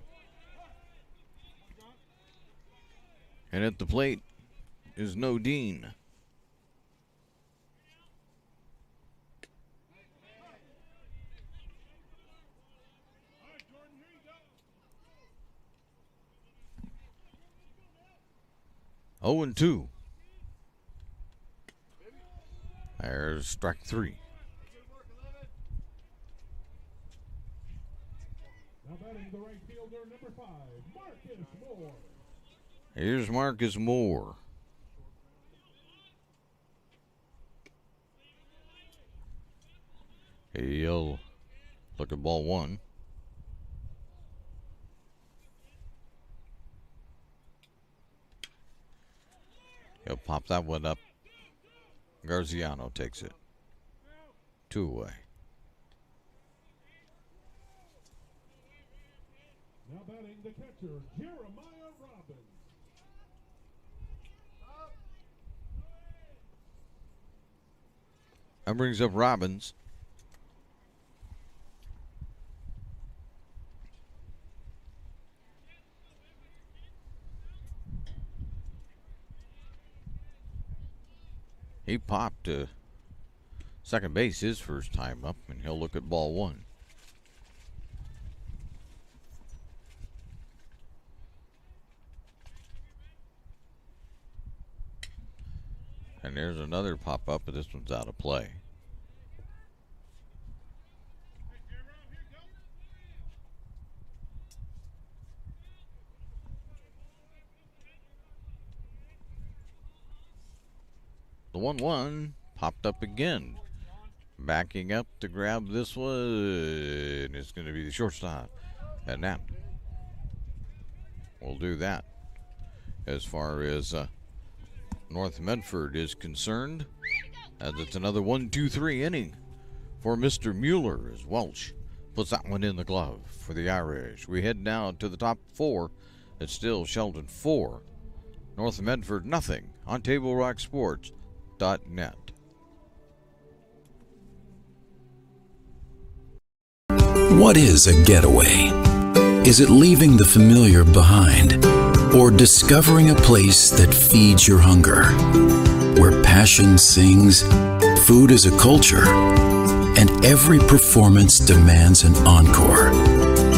And at the plate is No Dean. Oh, and 2. There's strike 3. Now batting the right fielder, number 5, Marcus Moore. Here's Marcus Moore. He'll look at ball 1. He'll pop that one up. Garziano takes it. 2 away. Now batting the catcher, Jeremiah Robbins. That brings up Robbins. He popped to second base his first time up, and he'll look at ball 1. And there's another pop-up, but this one's out of play. The 1-1 popped up again. Backing up to grab this one. It's going to be the shortstop. And that will do that. As far as North Medford is concerned, as it's another 1-2-3 inning for Mr. Mueller as Welch puts that one in the glove for the Irish. We head now to the top 4. It's still Sheldon 4, North Medford nothing on TableRockSports.net. What is a getaway? Is it leaving the familiar behind? Or discovering a place that feeds your hunger? Where passion sings, food is a culture, and every performance demands an encore.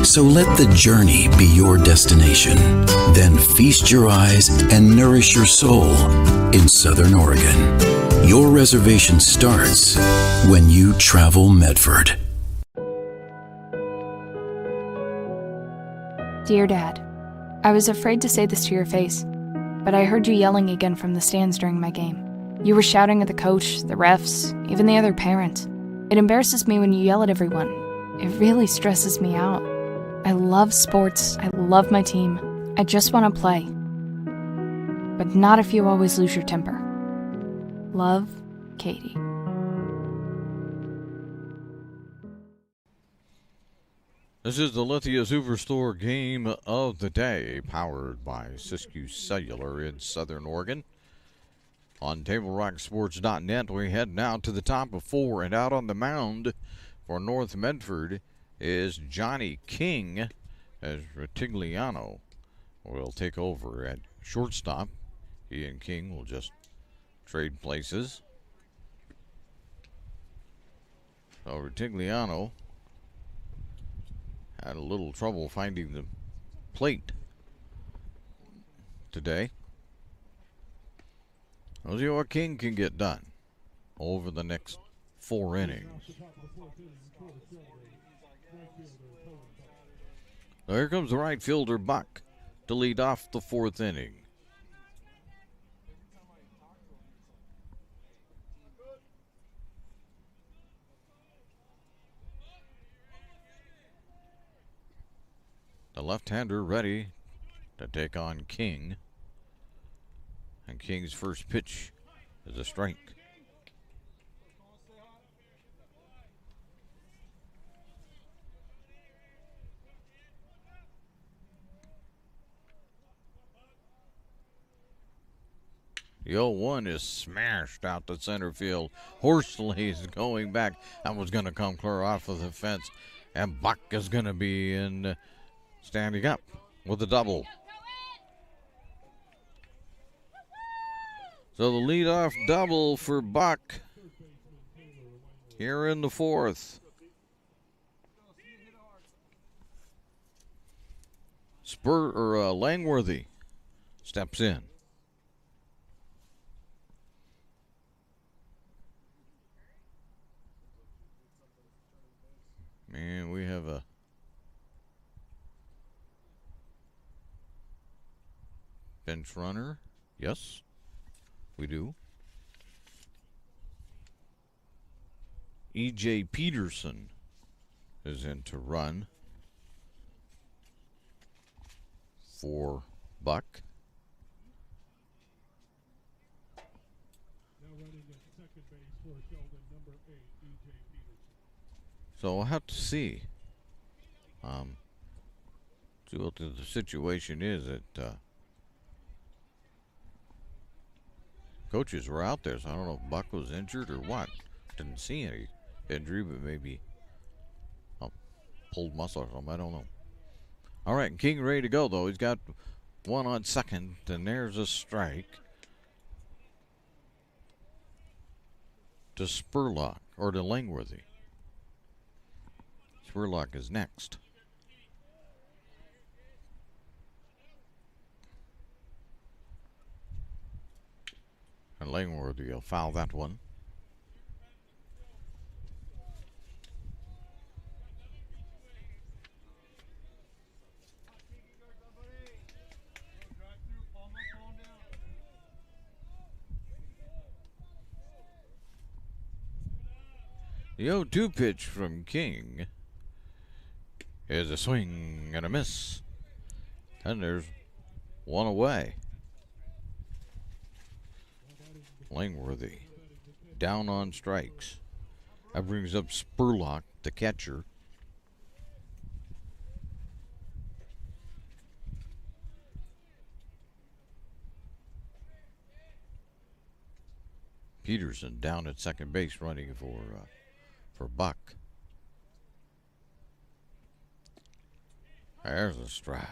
So let the journey be your destination. Then feast your eyes and nourish your soul in Southern Oregon. Your reservation starts when you travel Medford. Dear Dad, I was afraid to say this to your face, but I heard you yelling again from the stands during my game. You were shouting at the coach, the refs, even the other parents. It embarrasses me when you yell at everyone. It really stresses me out. I love sports. I love my team. I just want to play. But not if you always lose your temper. Love, Katie. This is the Lithia Superstore game of the day, powered by Siskiyou Cellular in Southern Oregon. On TableRockSports.net, we head now to the top of 4, and out on the mound for North Medford is Johnny King, as Retigliano will take over at shortstop. He and King will just trade places. So Retigliano had a little trouble finding the plate today. We'll see what King can get done over the next 4 innings. So here comes the right fielder, Buck, to lead off the 4th inning. The left-hander ready to take on King. And King's first pitch is a strike. The 0-1 is smashed out to center field. Horsley is going back. That was going to come clear off of the fence. And Buck is going to be in standing up with a double. So the leadoff double for Buck here in the 4th. Langworthy steps in. And we have a bench runner. Yes, we do. E.J. Peterson is in to run for Buck. Now running at second base for Sheldon, number 8, E.J. Peterson. So we'll have to see. See what the situation is. That coaches were out there, so I don't know if Buck was injured or what. Didn't see any injury, but maybe pulled muscle or something. I don't know. All right, King ready to go, though. He's got one on second, and there's a strike to Spurlock, or to Langworthy. Spurlock is next. And Langworthy will foul that one. The 0-2 pitch from King is a swing and a miss. And there's one away. Langworthy down on strikes. That brings up Spurlock, the catcher. Peterson down at second base running for Buck. There's a strike.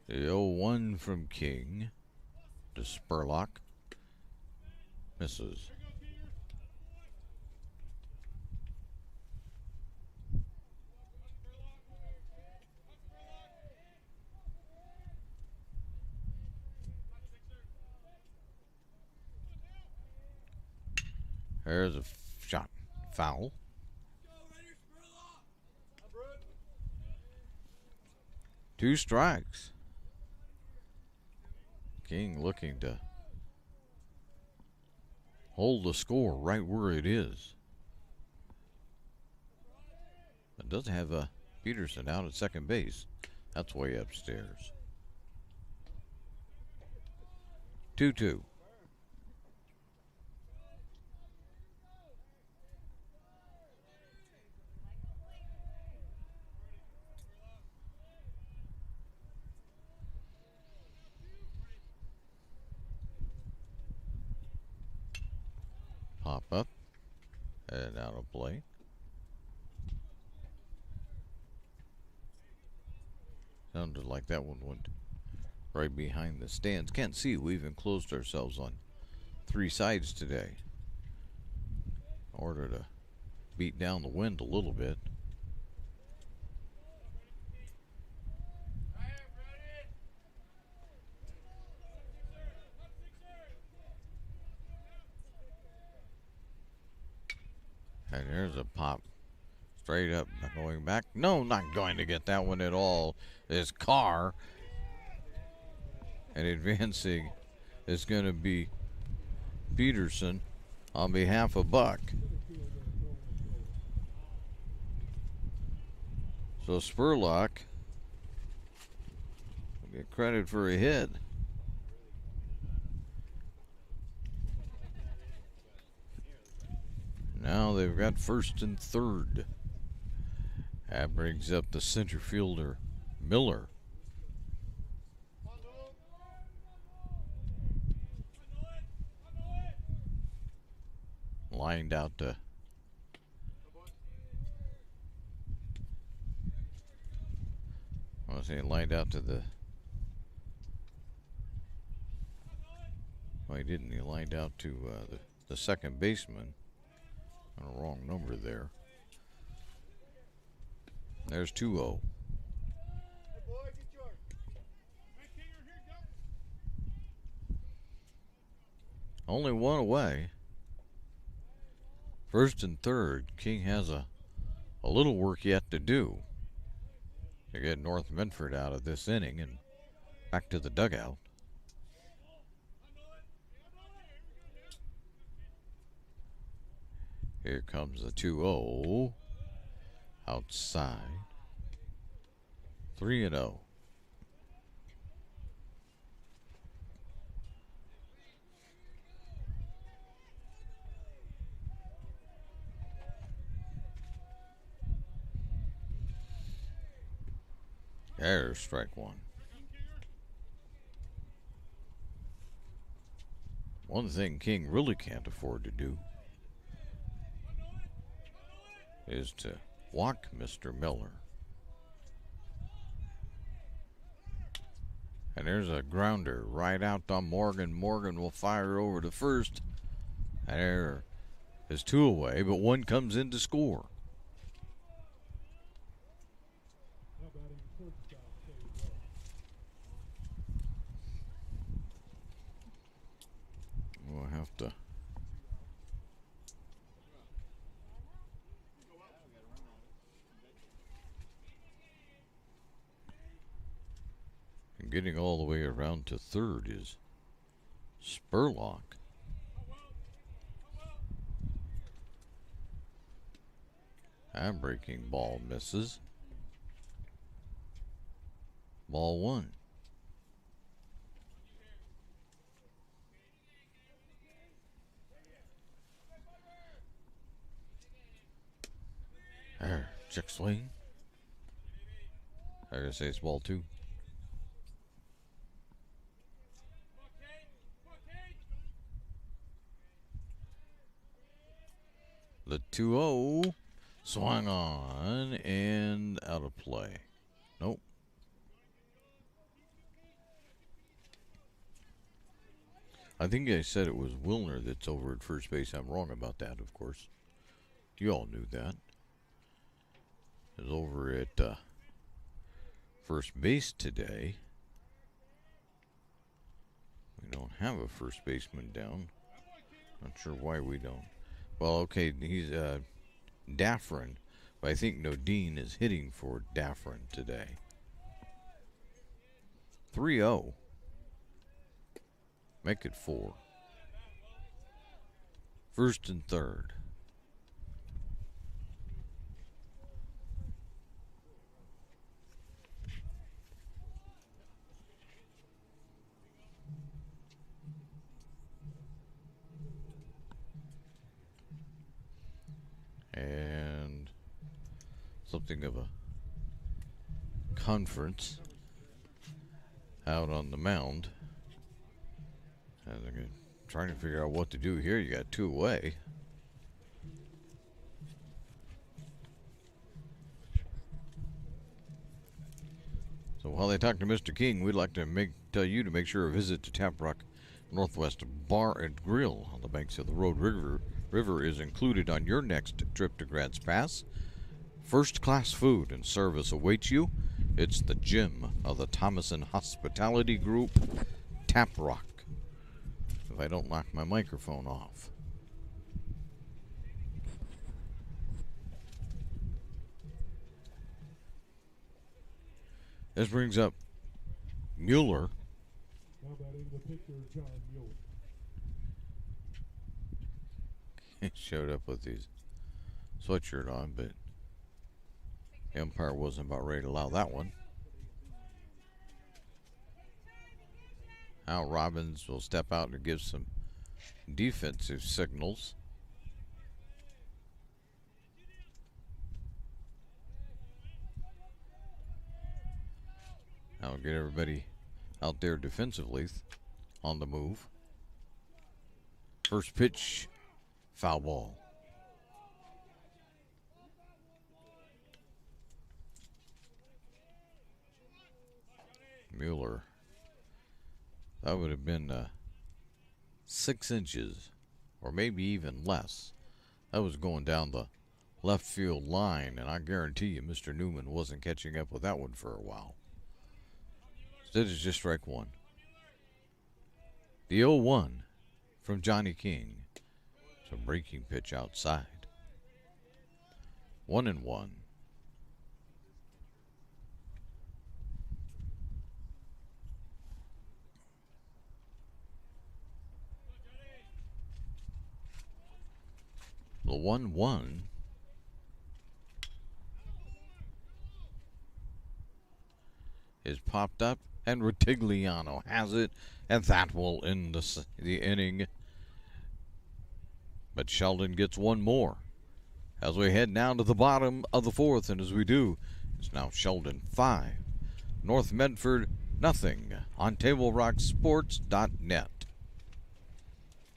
The 0-1 from King to Spurlock. Misses. There's a shot. Foul. Two strikes. King looking to hold the score right where it is. It does have a Peterson out at second base. That's way upstairs. 2-2. Pop up and out of play. Sounded like that one went right behind the stands. Can't see, we've enclosed ourselves on three sides today in order to beat down the wind a little bit. And there's a pop. Straight up, not going back. No, not going to get that one at all. This car. And advancing is going to be Peterson on behalf of Buck. So Spurlock will get credit for a hit. Now they've got first and third. That brings up the center fielder, Miller. Lined out to lined out to the. Well, he didn't. He lined out to the second baseman. On a wrong number there. There's 2-0. Only one away. First and third. King has a little work yet to do to get North Medford out of this inning and back to the dugout. Here comes the 2-0. Outside. 3-0. There's strike one. One thing King really can't afford to do is to walk Mr. Miller. And there's a grounder right out on Morgan. Morgan will fire over to first. And there is two away, but one comes in to score. We'll have to and getting all the way around to third is Spurlock. And breaking ball misses. Ball one. There, check swing. I gotta say it's ball two. The 2-0 swung on and out of play. Nope. I think I said it was Wilner that's over at first base. I'm wrong about that, of course. You all knew that. Is over at first base today. We don't have a first baseman down. Not sure why we don't. Well, okay, he's Daffrin, but I think Nodine is hitting for Daffrin today. 3-0. Make it 4. First and third. And something of a conference out on the mound. And they're trying to figure out what to do here. You got 2 away. So while they talk to Mr. King, we'd like to tell you to make sure a visit to Tap Rock Northwest Bar and Grill on the banks of the Road River is included on your next trip to Grants Pass. First-class food and service awaits you. It's the gym of the Thomason Hospitality Group, Tap Rock. If I don't knock my microphone off. This brings up Mueller. Now batting the pitcher, John Mueller. He showed up with his sweatshirt on, but the umpire wasn't about ready to allow that one. Al Robbins will step out and give some defensive signals. I'll get everybody out there defensively on the move. First pitch, foul ball. Mueller. That would have been 6 inches, or maybe even less. That was going down the left field line, and I guarantee you Mr. Newman wasn't catching up with that one for a while. Instead, it's just strike one. The 0-1 from Johnny King. It's a breaking pitch outside. 1-1. The 1-1 is popped up, and Rutigliano has it, and that will end the inning. But Sheldon gets one more as we head now to the bottom of the 4th, and as we do, it's now Sheldon 5, North Medford nothing on TableRockSports.net.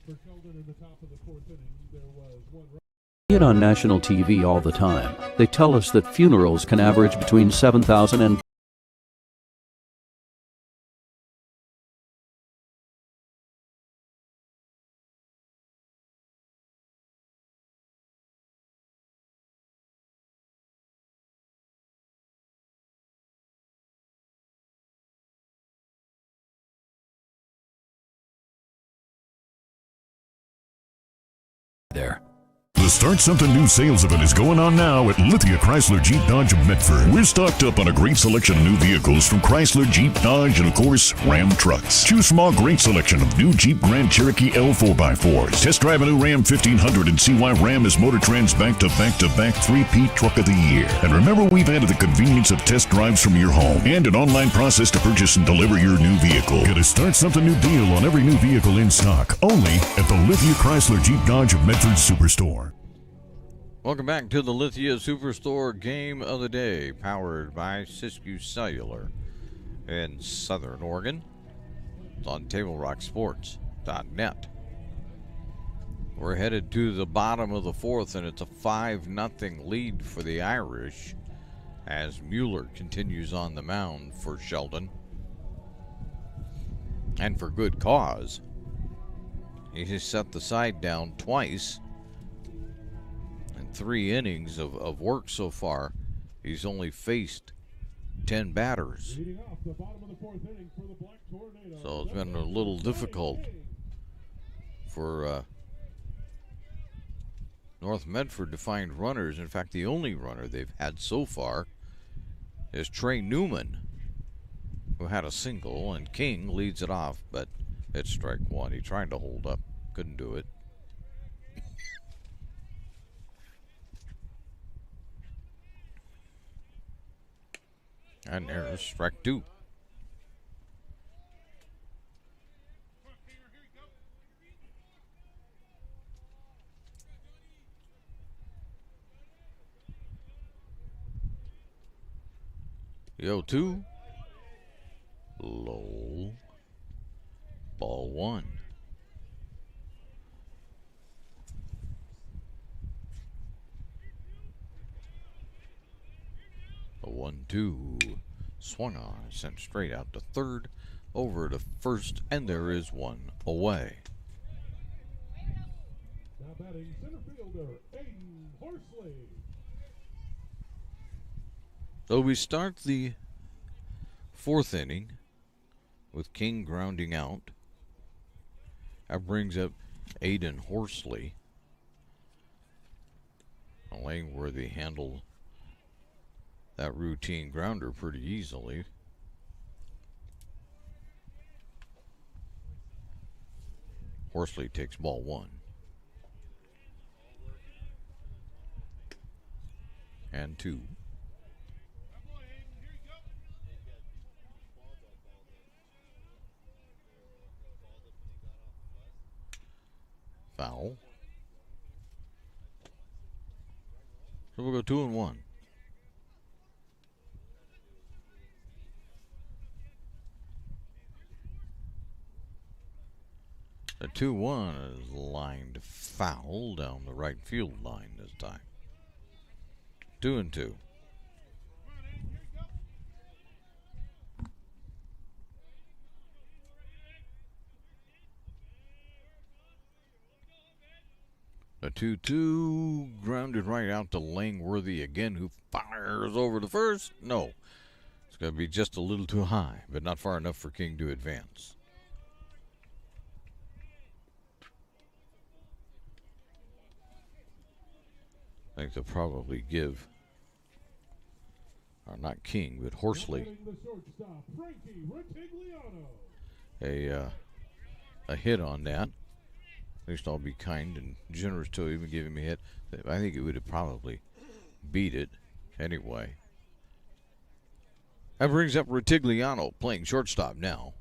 For Sheldon in the top of the 4th inning, there was one run. See it on national TV all the time. They tell us that funerals can average between 7,000 and there. The Start Something New sales event is going on now at Lithia Chrysler Jeep Dodge of Medford. We're stocked up on a great selection of new vehicles from Chrysler, Jeep, Dodge, and of course, Ram trucks. Choose from our great selection of new Jeep Grand Cherokee L 4x4s. Test drive a new Ram 1500 and see why Ram is Motor Trend's back-to-back-to-back 3P Truck of the Year. And remember, we've added the convenience of test drives from your home and an online process to purchase and deliver your new vehicle. Get a Start Something New deal on every new vehicle in stock, only at the Lithia Chrysler Jeep Dodge of Medford Superstore. Welcome back to the Lithia Superstore Game of the Day, powered by Siskiyou Cellular in Southern Oregon. It's on TableRockSports.net. We're headed to the bottom of the 4th, and it's a 5-0 lead for the Irish as Mueller continues on the mound for Sheldon. And for good cause. He has set the side down twice. In 3 innings of work so far, he's only faced 10 batters. Leading off the bottom of the 4th inning for the Black Tornado. So it's been a little difficult for North Medford to find runners. In fact, the only runner they've had so far is Trey Newman, who had a single, and King leads it off, but it's strike 1. He tried to hold up, couldn't do it. And there's strike 2. The 0-2. Low. Ball 1. A 1-2. Swung on, sent straight out to third, over to first, and there is one away. Now batting center fielder, Aiden Horsley. So we start the 4th inning with King grounding out. That brings up Aiden Horsley. Langworthy handled that routine grounder pretty easily. Horsley takes ball 1. And 2. Foul. So we'll go 2-1. The 2-1 is lined foul down the right field line this time. 2-2. The 2-2 grounded right out to Langworthy again, who fires over to first. No, it's going to be just a little too high, but not far enough for King to advance. I think they'll probably give, or not King, but Horsley, a hit on that. At least I'll be kind and generous to him and give him a hit. I think it would have probably beat it anyway. That brings up Retigliano playing shortstop now.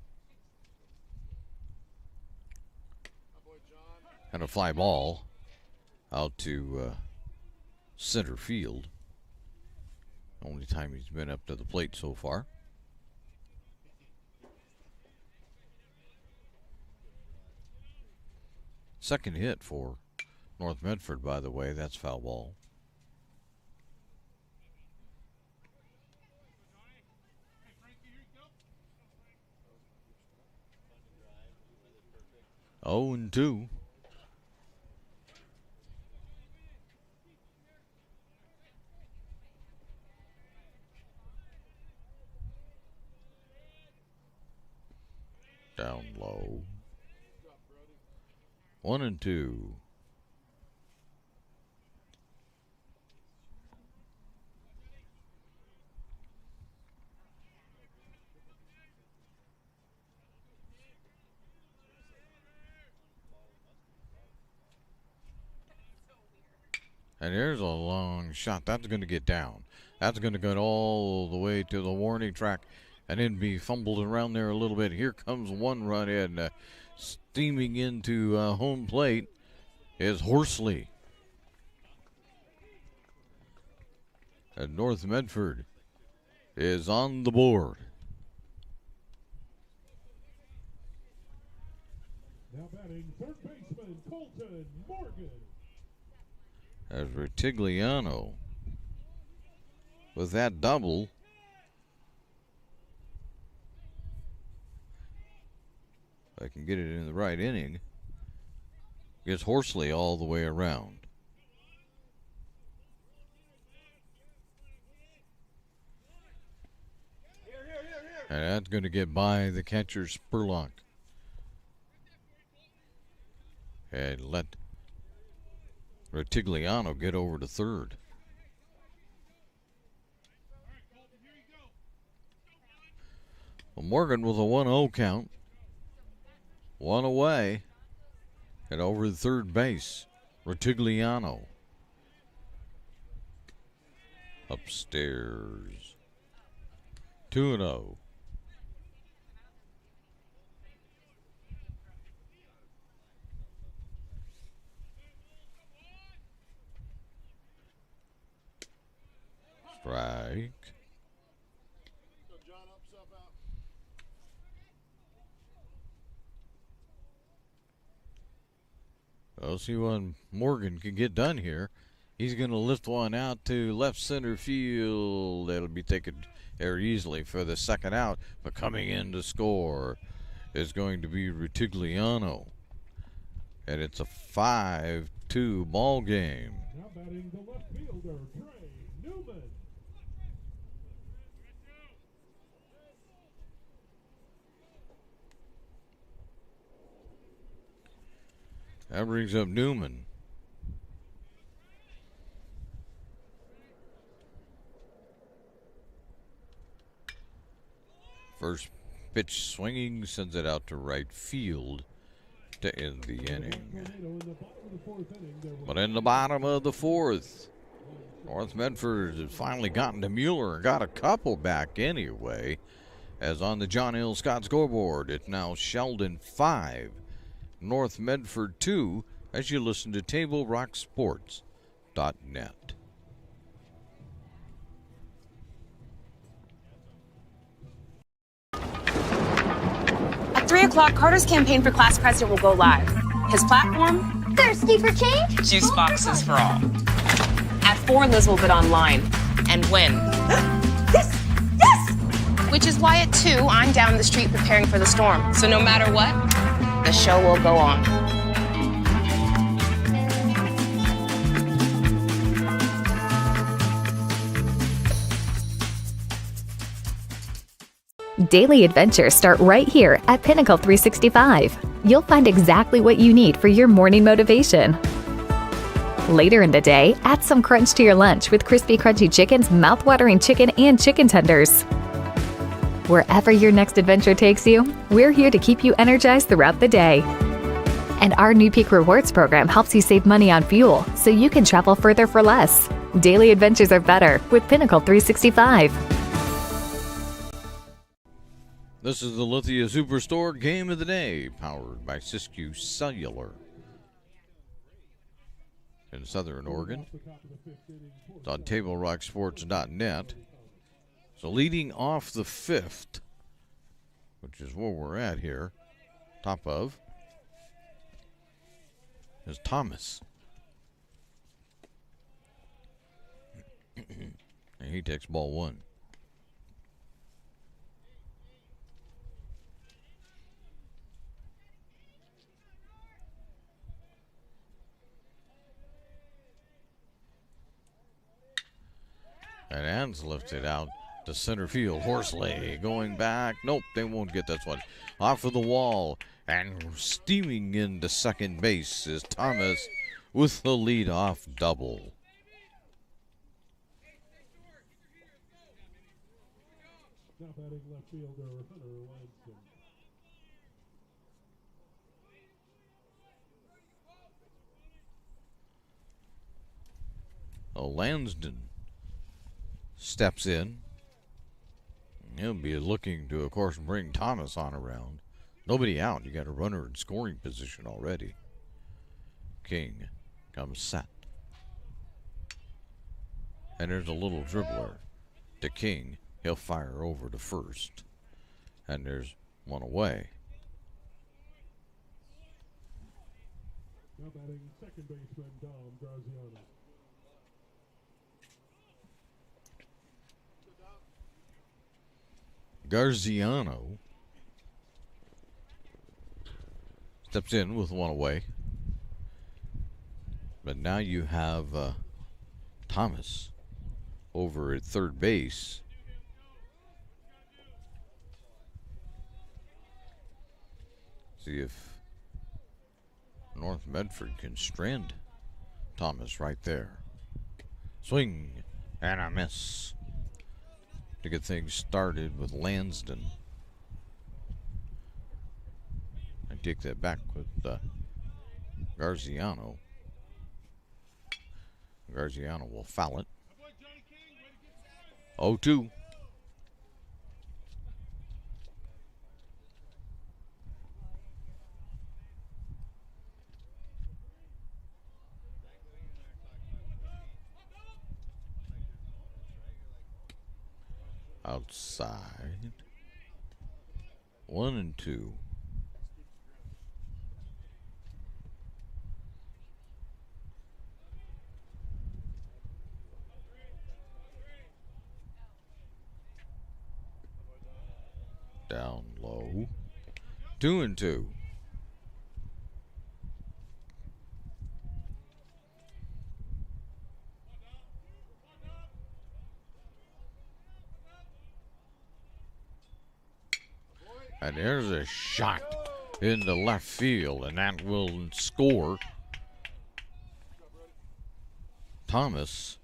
And a fly ball out to center field. Only time he's been up to the plate so far. Second hit for North Medford, by the way. That's foul ball. Oh, and 2. Down low. 1-2. And there's a long shot. That's going to get down. That's going to go all the way to the warning track and then be fumbled around there a little bit. Here comes one run in. Steaming into home plate is Horsley. And North Medford is on the board. Now batting third baseman Colton Morgan. As Retigliano with that double. I can get it in the right inning. Gets Horsley all the way around. And that's going to get by the catcher, Spurlock. And let Retigliano get over to third. Well, Morgan with a 1-0 count. One away. And over to third base, Retigliano. Upstairs. 2-0. Strike. We'll see what Morgan can get done here. He's going to lift one out to left center field. That'll be taken very easily for the second out. But coming in to score is going to be Retigliano. And it's a 5-2 ball game. Now batting the left fielder, Trey Newman. That brings up Newman. First pitch swinging, sends it out to right field to end the inning. But in the bottom of the fourth, North Medford has finally gotten to Mueller and got a couple back anyway. As on the John Hill Scott scoreboard, it's now Sheldon 5. North Medford 2, as you listen to TableRockSports.net. At 3 o'clock, Carter's campaign for class president will go live. His platform? Thirsty for change? Juice boxes for all. At 4, Liz will bid online and win. Yes! Yes! Which is why at 2, I'm down the street preparing for the storm. So no matter what, the show will go on. Daily adventures start right here at Pinnacle 365. You'll find exactly what you need for your morning motivation. Later in the day, add some crunch to your lunch with crispy, crunchy chickens, mouth-watering chicken, and chicken tenders. Wherever your next adventure takes you, we're here to keep you energized throughout the day. And our new Peak Rewards program helps you save money on fuel so you can travel further for less. Daily adventures are better with Pinnacle 365. This is the Lithia Superstore Game of the Day, powered by Siskiyou Cellular. In Southern Oregon, it's on TableRockSports.net. So leading off the fifth, which is where we're at here, top of, is Thomas. And he takes ball one. And Ann's lifted out to center field. Horsley going back. Nope, they won't get this one. Off of the wall. And steaming into second base is Thomas with the lead-off double. Now batting left fielder, Hunter Lanston. Lansden steps in. He'll be looking to, of course, bring Thomas on around. Nobody out. You got a runner in scoring position already. King comes set. And there's a little dribbler to King. He'll fire over to first. And there's one away. Now batting second baseman, Dom Graziano. Garziano steps in with one away. But now you have Thomas over at third base. See if North Medford can strand Thomas right there. Swing and a miss to get things started with Lansden. I take that back with Garziano. Garziano will foul it. 0-2. Outside. 1-2. Down low. 2-2. And there's a shot into left field, and that will score. Thomas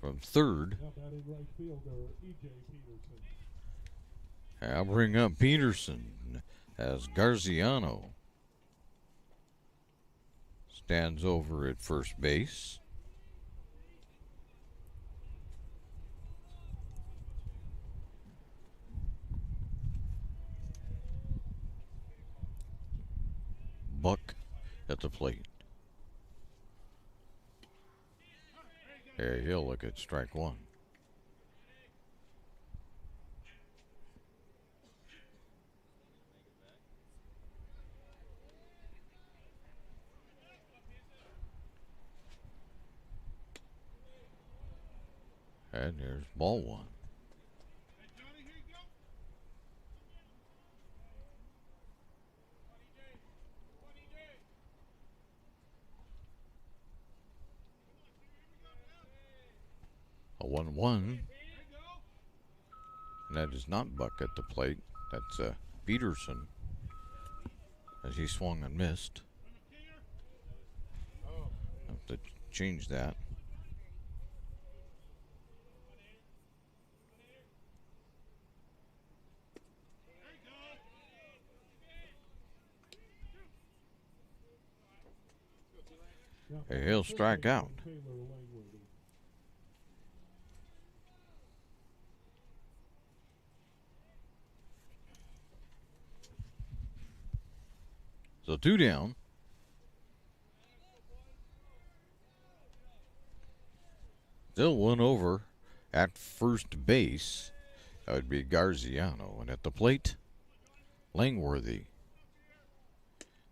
from third. I'll bring up Peterson as Garziano stands over at first base. Buck at the plate. Yeah, he'll look at strike one. And there's ball one. A 1-1. And that is not Buck at the plate. That's Peterson, as he swung and missed. Have to change that. He'll strike out. So 2 down. Still 1 over at first base. That would be Garziano. And at the plate, Langworthy.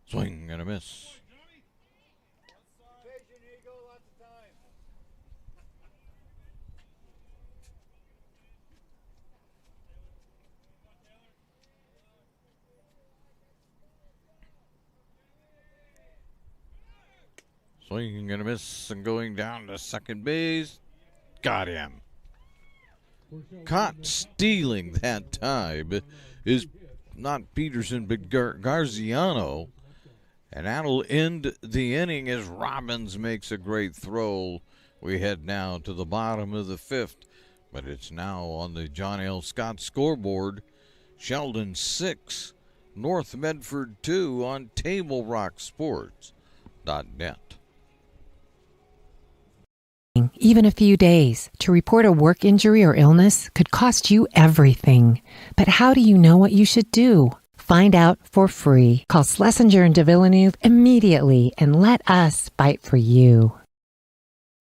Swing and a miss. Swinging and a miss and going down to second base. Got him. Caught stealing that time is not Peterson but Garziano. And that'll end the inning as Robbins makes a great throw. We head now to the bottom of the 5th. But it's now on the John L. Scott scoreboard. Sheldon 6, North Medford 2 on TableRockSports.net. Even a few days to report a work injury or illness could cost you everything. But how do you know what you should do? Find out for free. Call Schlesinger and de Villeneuve immediately and let us fight for you.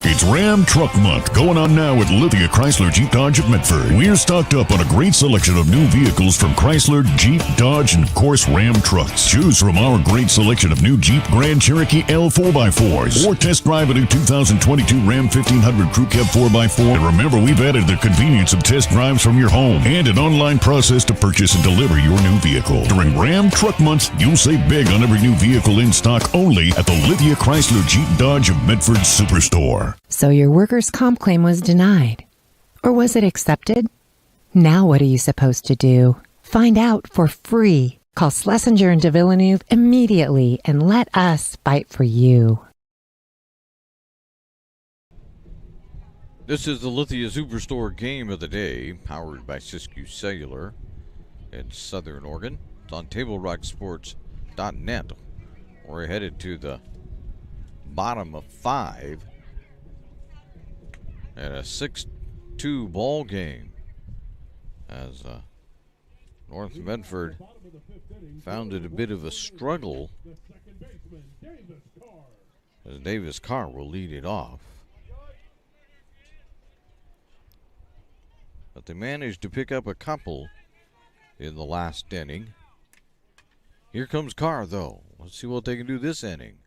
It's Ram Truck Month going on now at Lithia Chrysler Jeep Dodge of Medford. We're stocked up on a great selection of new vehicles from Chrysler, Jeep, Dodge, and of course Ram trucks. Choose from our great selection of new Jeep Grand Cherokee L 4x4s or test drive a new 2022 Ram 1500 Crew Cab 4x4. And remember, we've added the convenience of test drives from your home and an online process to purchase and deliver your new vehicle. During Ram Truck Month, you'll save big on every new vehicle in stock only at the Lithia Chrysler Jeep Dodge of Medford Superstore. So your workers' comp claim was denied. Or was it accepted? Now what are you supposed to do? Find out for free. Call Schlesinger and de Villeneuve immediately and let us fight for you. This is the Lithia Superstore game of the day, powered by Siskiyou Cellular in Southern Oregon. It's on TableRockSports.net. We're headed to the bottom of 5 at a 6-2 ball game as North Medford found it a bit of a struggle as Davis Carr will lead it off. But they managed to pick up a couple in the last inning. Here comes Carr, though. Let's see what they can do this inning.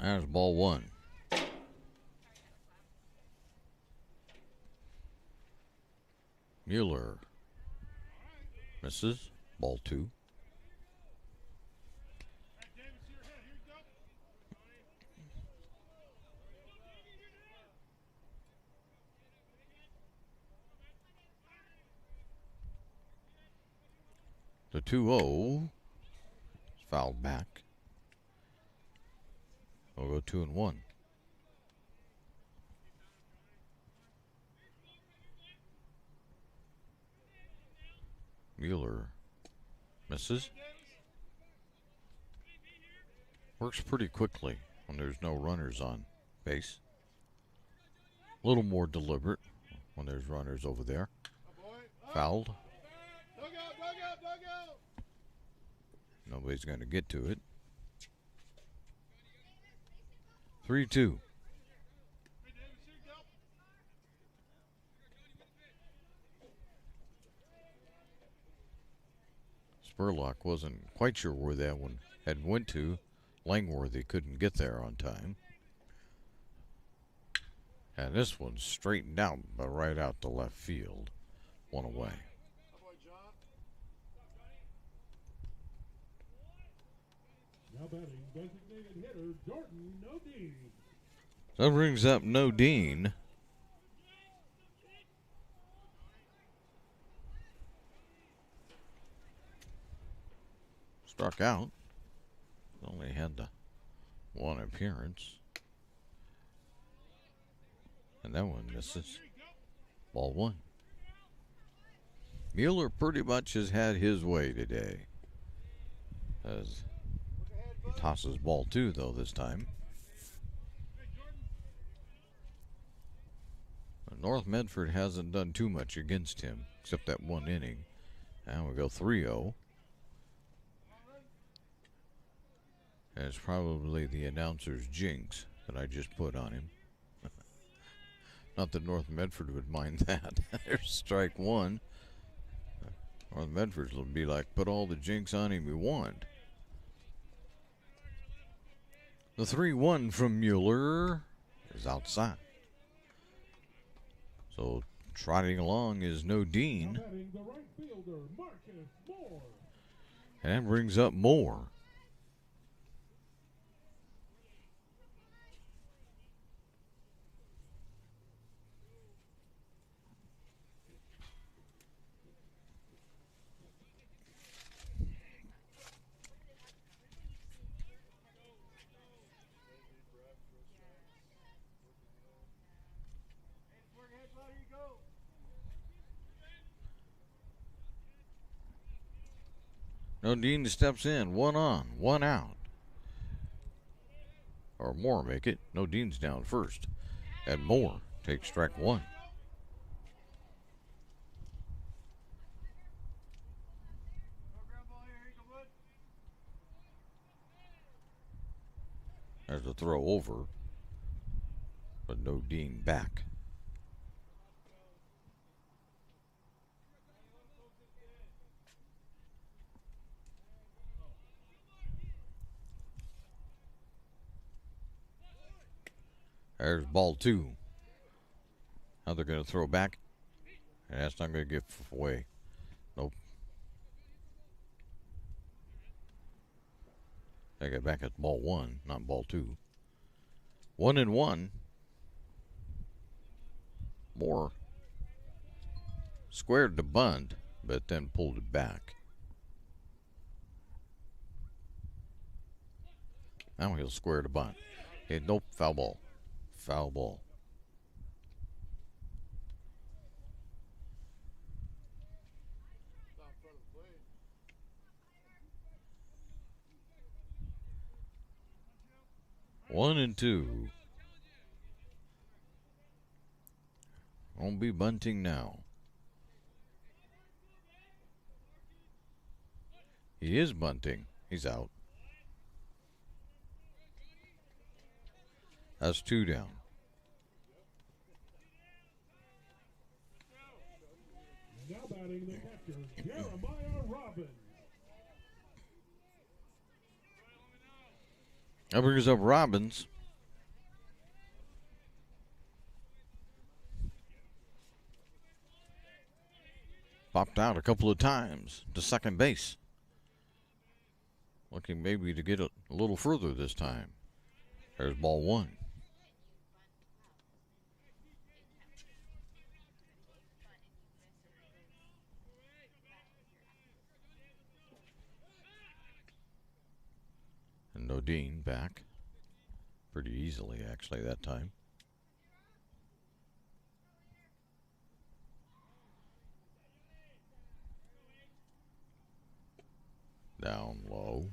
There's ball 1. Mueller misses. Ball 2. The 2-0 is fouled back. We'll go 2-1. Mueller misses. Works pretty quickly when there's no runners on base. A little more deliberate when there's runners over there. Fouled. Nobody's going to get to it. 3-2. Spurlock wasn't quite sure where that one had went to. Langworthy couldn't get there on time. And this one's straightened out, but right out to left field. One away. Now batting, designated hitter Jordan Nodine. That brings up Nodine. Struck out. Only had the one appearance. And that one misses. Ball 1. Mueller pretty much has had his way today. As he tosses ball 2, though, this time. North Medford hasn't done too much against him, except that one inning. Now we go 3-0. And it's probably the announcer's jinx that I just put on him. Not that North Medford would mind that. There's strike 1. North Medford will be like, put all the jinx on him you want. The 3-1 from Mueller is outside. So trotting along is Nodine. And that brings up Moore. Nodine steps in, 1 on, 1 out. Or Moore make it. Nodine's down first. And Moore takes strike 1. There's a throw over, but no Dean back. There's ball 2. Now they're going to throw back, and that's not going to give away. Nope. They get back at ball 1, not ball 2. 1-1. Moore squared the bunt, but then pulled it back. Now he'll square the bunt. Okay, nope, foul ball. Foul ball. One and 2. Won't be bunting now. He is bunting. He's out. That's 2 down. Now batting the catcher, Jeremiah Robbins. That brings up Robbins. Popped out a couple of times to second base. Looking maybe to get a little further this time. There's ball 1. And Nodine back. Pretty easily, actually, that time. Down low.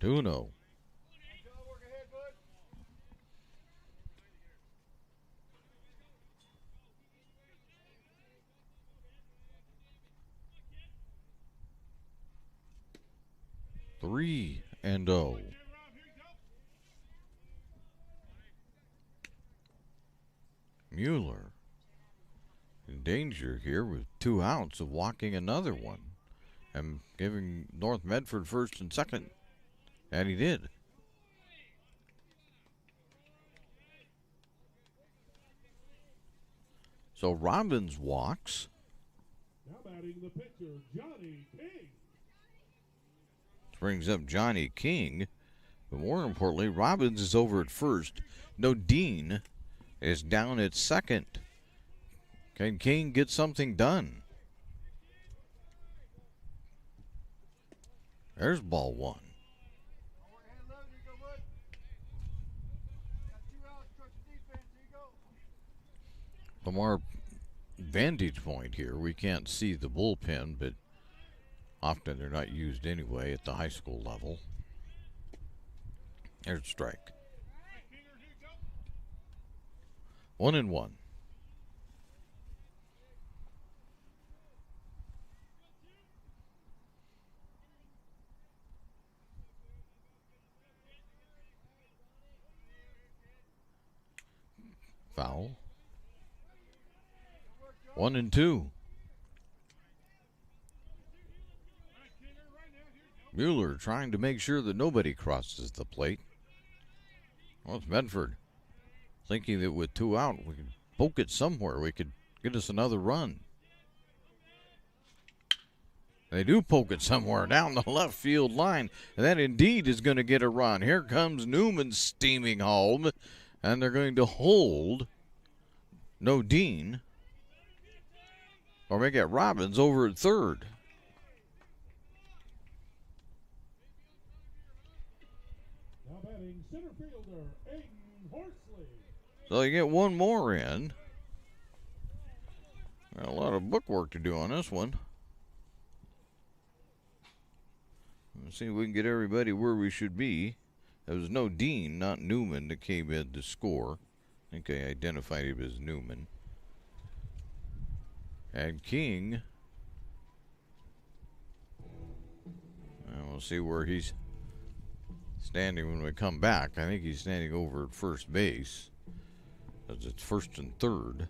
2-0. Three and 0. Mueller in danger here with 2 outs of walking another one and giving North Medford first and second. And he did. So Robbins walks. Now batting the pitcher, Johnny King. Brings up Johnny King. But more importantly, Robbins is over at first. Nodine is down at second. Can King get something done? There's ball 1. From our vantage point here, we can't see the bullpen, but often they're not used anyway at the high school level. There's strike. 1-1. Foul. 1-2. Mueller trying to make sure that nobody crosses the plate. Well, it's Medford thinking that with 2 out, we could poke it somewhere. We could get us another run. They do poke it somewhere down the left field line, and that indeed is going to get a run. Here comes Newman steaming home, and they're going to hold Nodine, or make it Robbins over at third. Now batting center fielder, Aiden Horsley. So you get one more in. Got a lot of bookwork to do on this one. Let's see if we can get everybody where we should be. There was Nodine, not Newman, that came in to score. I think I identified him as Newman. And King. And we'll see where he's standing when we come back. I think he's standing over at first base, as it's first and third.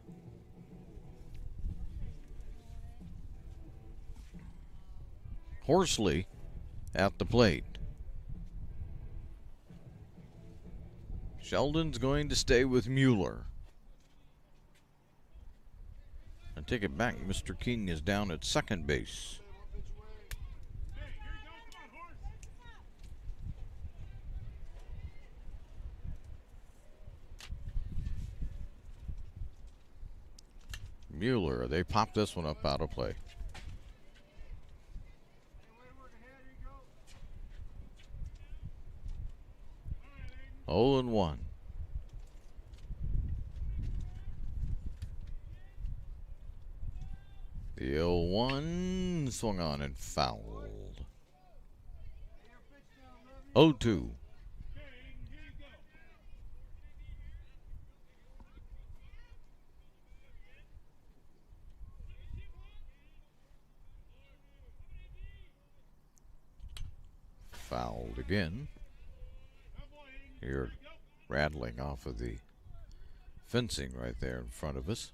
Horsley at the plate. Sheldon's going to stay with Mueller. I take it back. Mr. King is down at second base. Mueller, they pop this one up out of play. Oh and 1. The 0-1 swung on and fouled. 0-2. Fouled again. Here, rattling off of the fencing right there in front of us.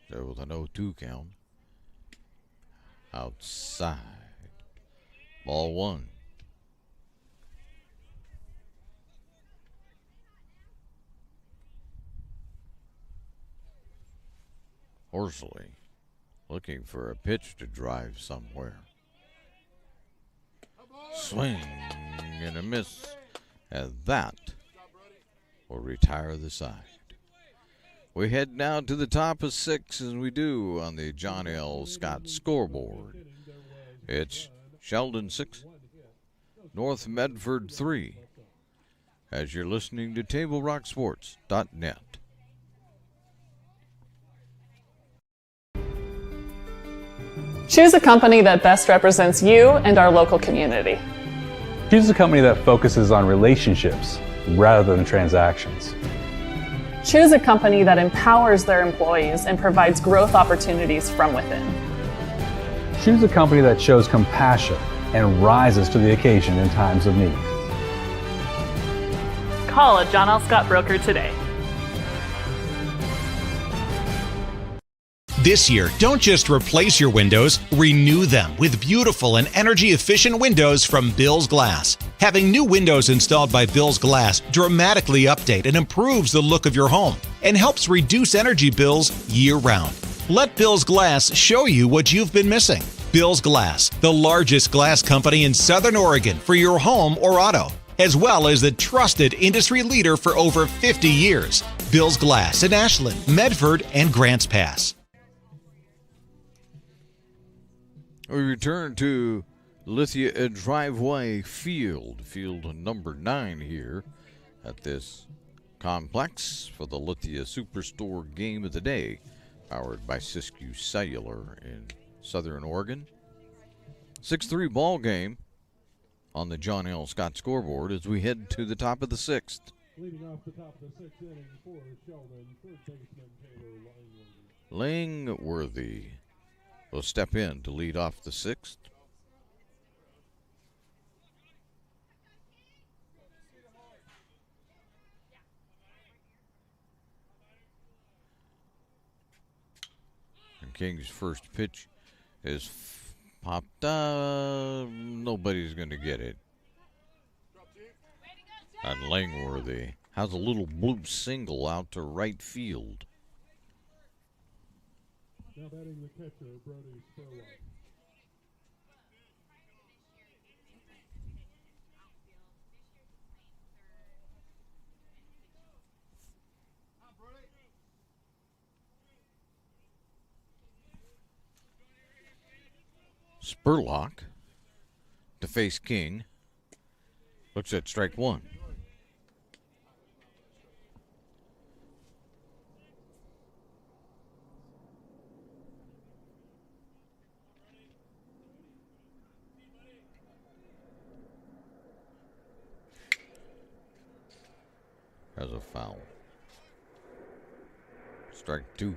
There with an 0-2 count. Outside. Ball 1. Horsley looking for a pitch to drive somewhere. Swing and a miss, and that will retire the side. We head now to the top of 6, as we do on the John L. Scott scoreboard. It's Sheldon 6, North Medford 3, as you're listening to TableRockSports.net. Choose a company that best represents you and our local community. Choose a company that focuses on relationships rather than transactions. Choose a company that empowers their employees and provides growth opportunities from within. Choose a company that shows compassion and rises to the occasion in times of need. Call a John L. Scott broker today. This year, don't just replace your windows, renew them with beautiful and energy-efficient windows from Bill's Glass. Having new windows installed by Bill's Glass dramatically update and improves the look of your home and helps reduce energy bills year-round. Let Bill's Glass show you what you've been missing. Bill's Glass, the largest glass company in Southern Oregon for your home or auto, as well as the trusted industry leader for over 50 years. Bill's Glass in Ashland, Medford, and Grants Pass. We return to Lithia Driveway Field number 9 here at this complex for the Lithia Superstore Game of the Day, powered by Siskiyou Cellular in Southern Oregon. 6-3 ball game on the John L. Scott scoreboard as we head to the top of the 6th. Leading off the top of the 6th inning for Sheldon, third baseman Taylor Langworthy. Langworthy will step in to lead off the 6th. And King's first pitch is popped up. Nobody's going to get it. And Langworthy has a little blue single out to right field. Now batting the catcher, Brody Spurlock. Spurlock to face King. Looks at strike 1. Has has a foul. Strike 2.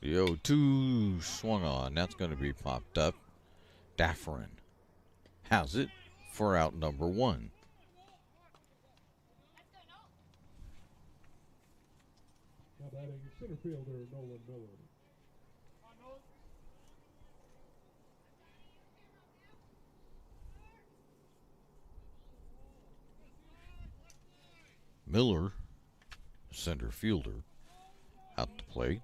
The 0-2 swung on. That's going to be popped up. Dafferin has it for out number 1. Now batting center fielder Nolan Miller. Miller, center fielder, out the plate.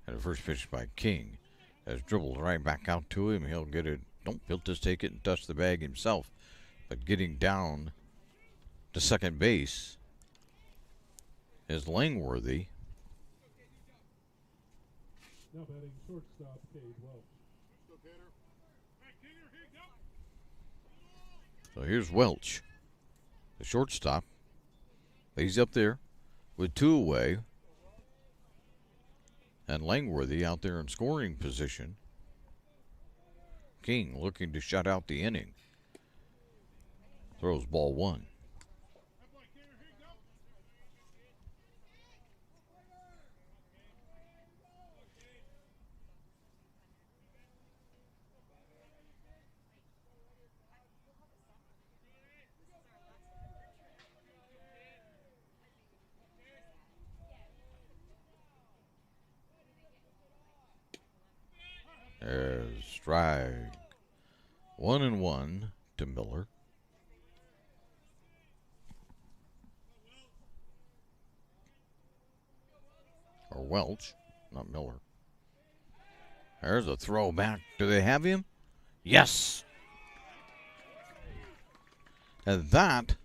And the first pitch by King has dribbled right back out to him. He'll get it. He'll just take it and touch the bag himself. But getting down to second base is Langworthy. Now batting shortstop Cade Welch. So here's Welch, the shortstop. He's up there with 2 away. And Langworthy out there in scoring position. King looking to shut out the inning. Throws ball 1. There's strike 1-1 to Miller. Or Welch, not Miller. There's a throwback. Do they have him? Yes. And that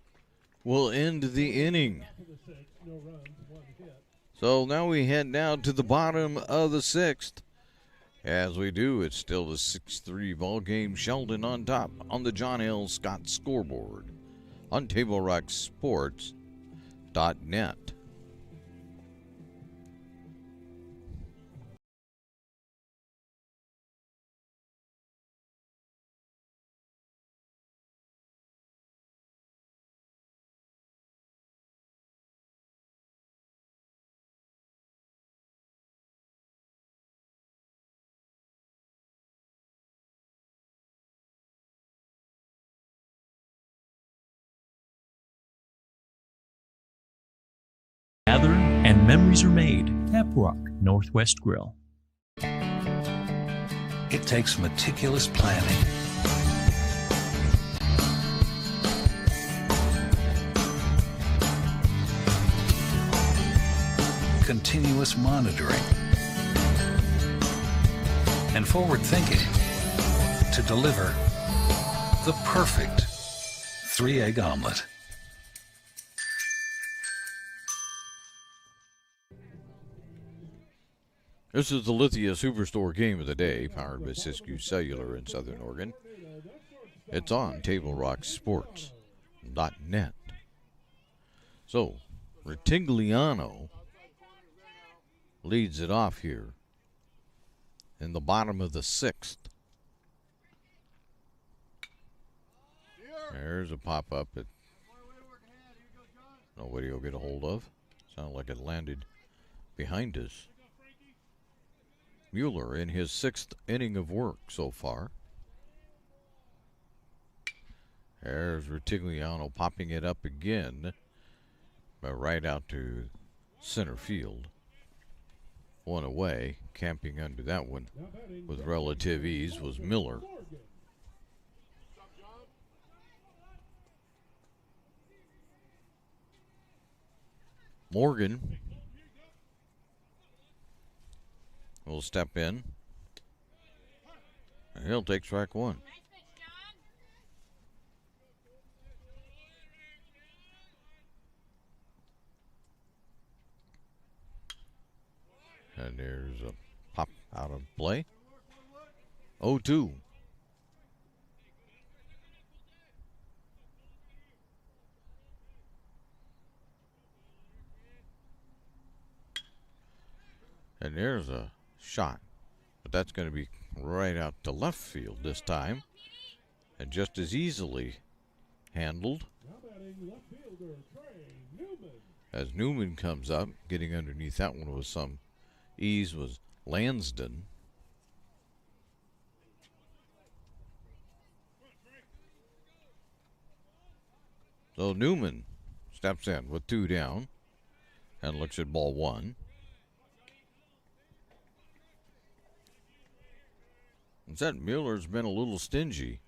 will end the inning. So now we head down to the bottom of the 6th. As we do, it's still a 6-3 ball game. Sheldon on top on the John L. Scott scoreboard on TableRockSports.net. Gather and memories are made. Tap Rock Northwest Grill. It takes meticulous planning, continuous monitoring, and forward thinking to deliver the perfect 3-egg omelet. This is the Lithia Superstore game of the day, powered by Siskiyou Cellular in Southern Oregon. It's on TableRockSports.net. So, Ritigliano leads it off here in the bottom of the 6th. There's a pop-up that nobody will get a hold of. Sounded like it landed behind us. Mueller in his 6th inning of work so far. There's Ritigliano popping it up again, but right out to center field. 1 away, camping under that one with relative ease was Miller. Morgan will step in. And he'll take strike 1. And there's a pop out of play. 0-2. And there's a shot. But that's going to be right out to left field this time. And just as easily handled. As Newman comes up, getting underneath that one with some ease was Lansden. So Newman steps in with 2 down and looks at ball 1. And said Mueller's been a little stingy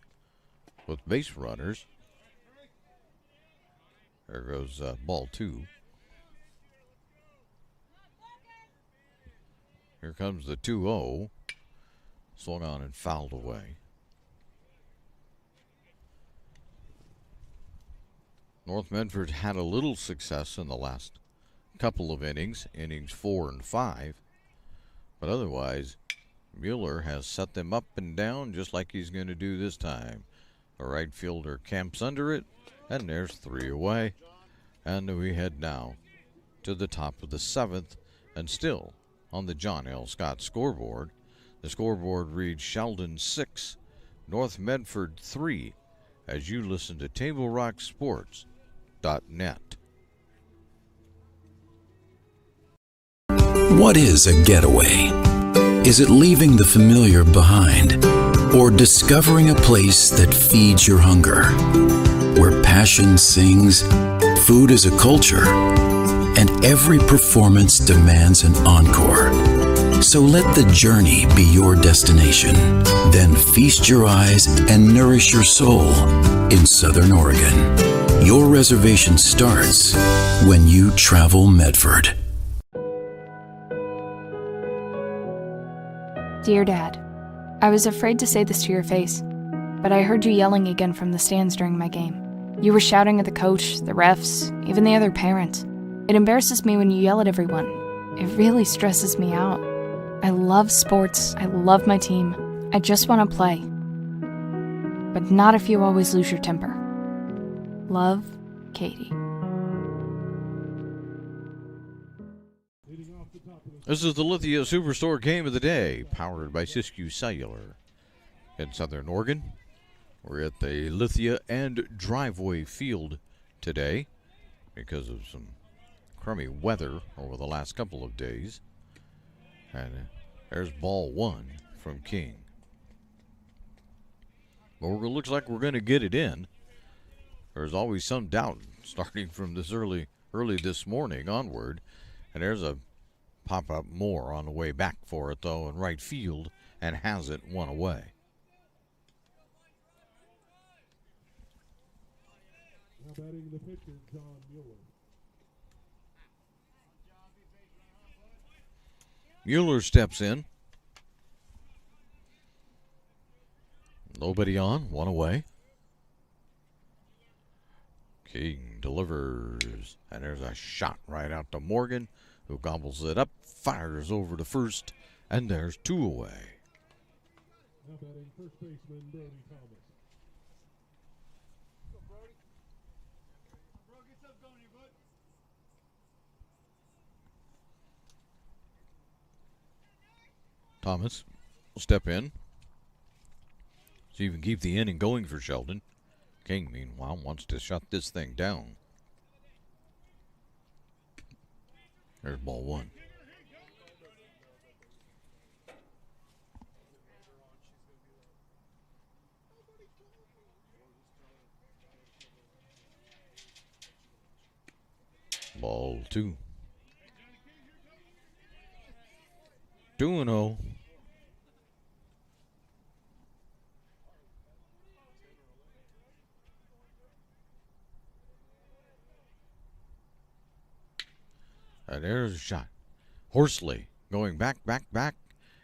with base runners. There goes ball 2. Here comes the 2-0. Swung on and fouled away. North Medford had a little success in the last couple of innings 4 and 5. But otherwise, Mueller has set them up and down just like he's going to do this time. The right fielder camps under it, and there's 3 away. And we head now to the top of the 7th, and still on the John L. Scott scoreboard. The scoreboard reads Sheldon 6, North Medford 3, as you listen to TableRockSports.net. What is a getaway? Is it leaving the familiar behind, or discovering a place that feeds your hunger, where passion sings, food is a culture, and every performance demands an encore? So let the journey be your destination. Then feast your eyes and nourish your soul in Southern Oregon. Your reservation starts when you travel Medford. Dear Dad, I was afraid to say this to your face, but I heard you yelling again from the stands during my game. You were shouting at the coach, the refs, even the other parents. It embarrasses me when you yell at everyone. It really stresses me out. I love sports. I love my team. I just want to play. But not if you always lose your temper. Love, Katie. This is the Lithia Superstore Game of the Day, powered by Siskiyou Cellular. In Southern Oregon, we're at the Lithia and Driveway Field today because of some crummy weather over the last couple of days. And there's ball 1 from King. But it looks like we're going to get it in. There's always some doubt starting from this early this morning onward. And there's a pop-up more on the way back for it, though, in right field, and has it 1 away. Now batting the pitcher, John Mueller. Mueller steps in. Nobody on, 1 away. King delivers, and there's a shot right out to Morgan, who gobbles it up, fires over to first, and there's 2 away. Now batting first baseman, Brody Thomas. Thomas will step in. See if he can keep the inning going for Sheldon. King, meanwhile, wants to shut this thing down. There's ball 1. Ball 2. 2-0. And there's a shot. Horsley going back,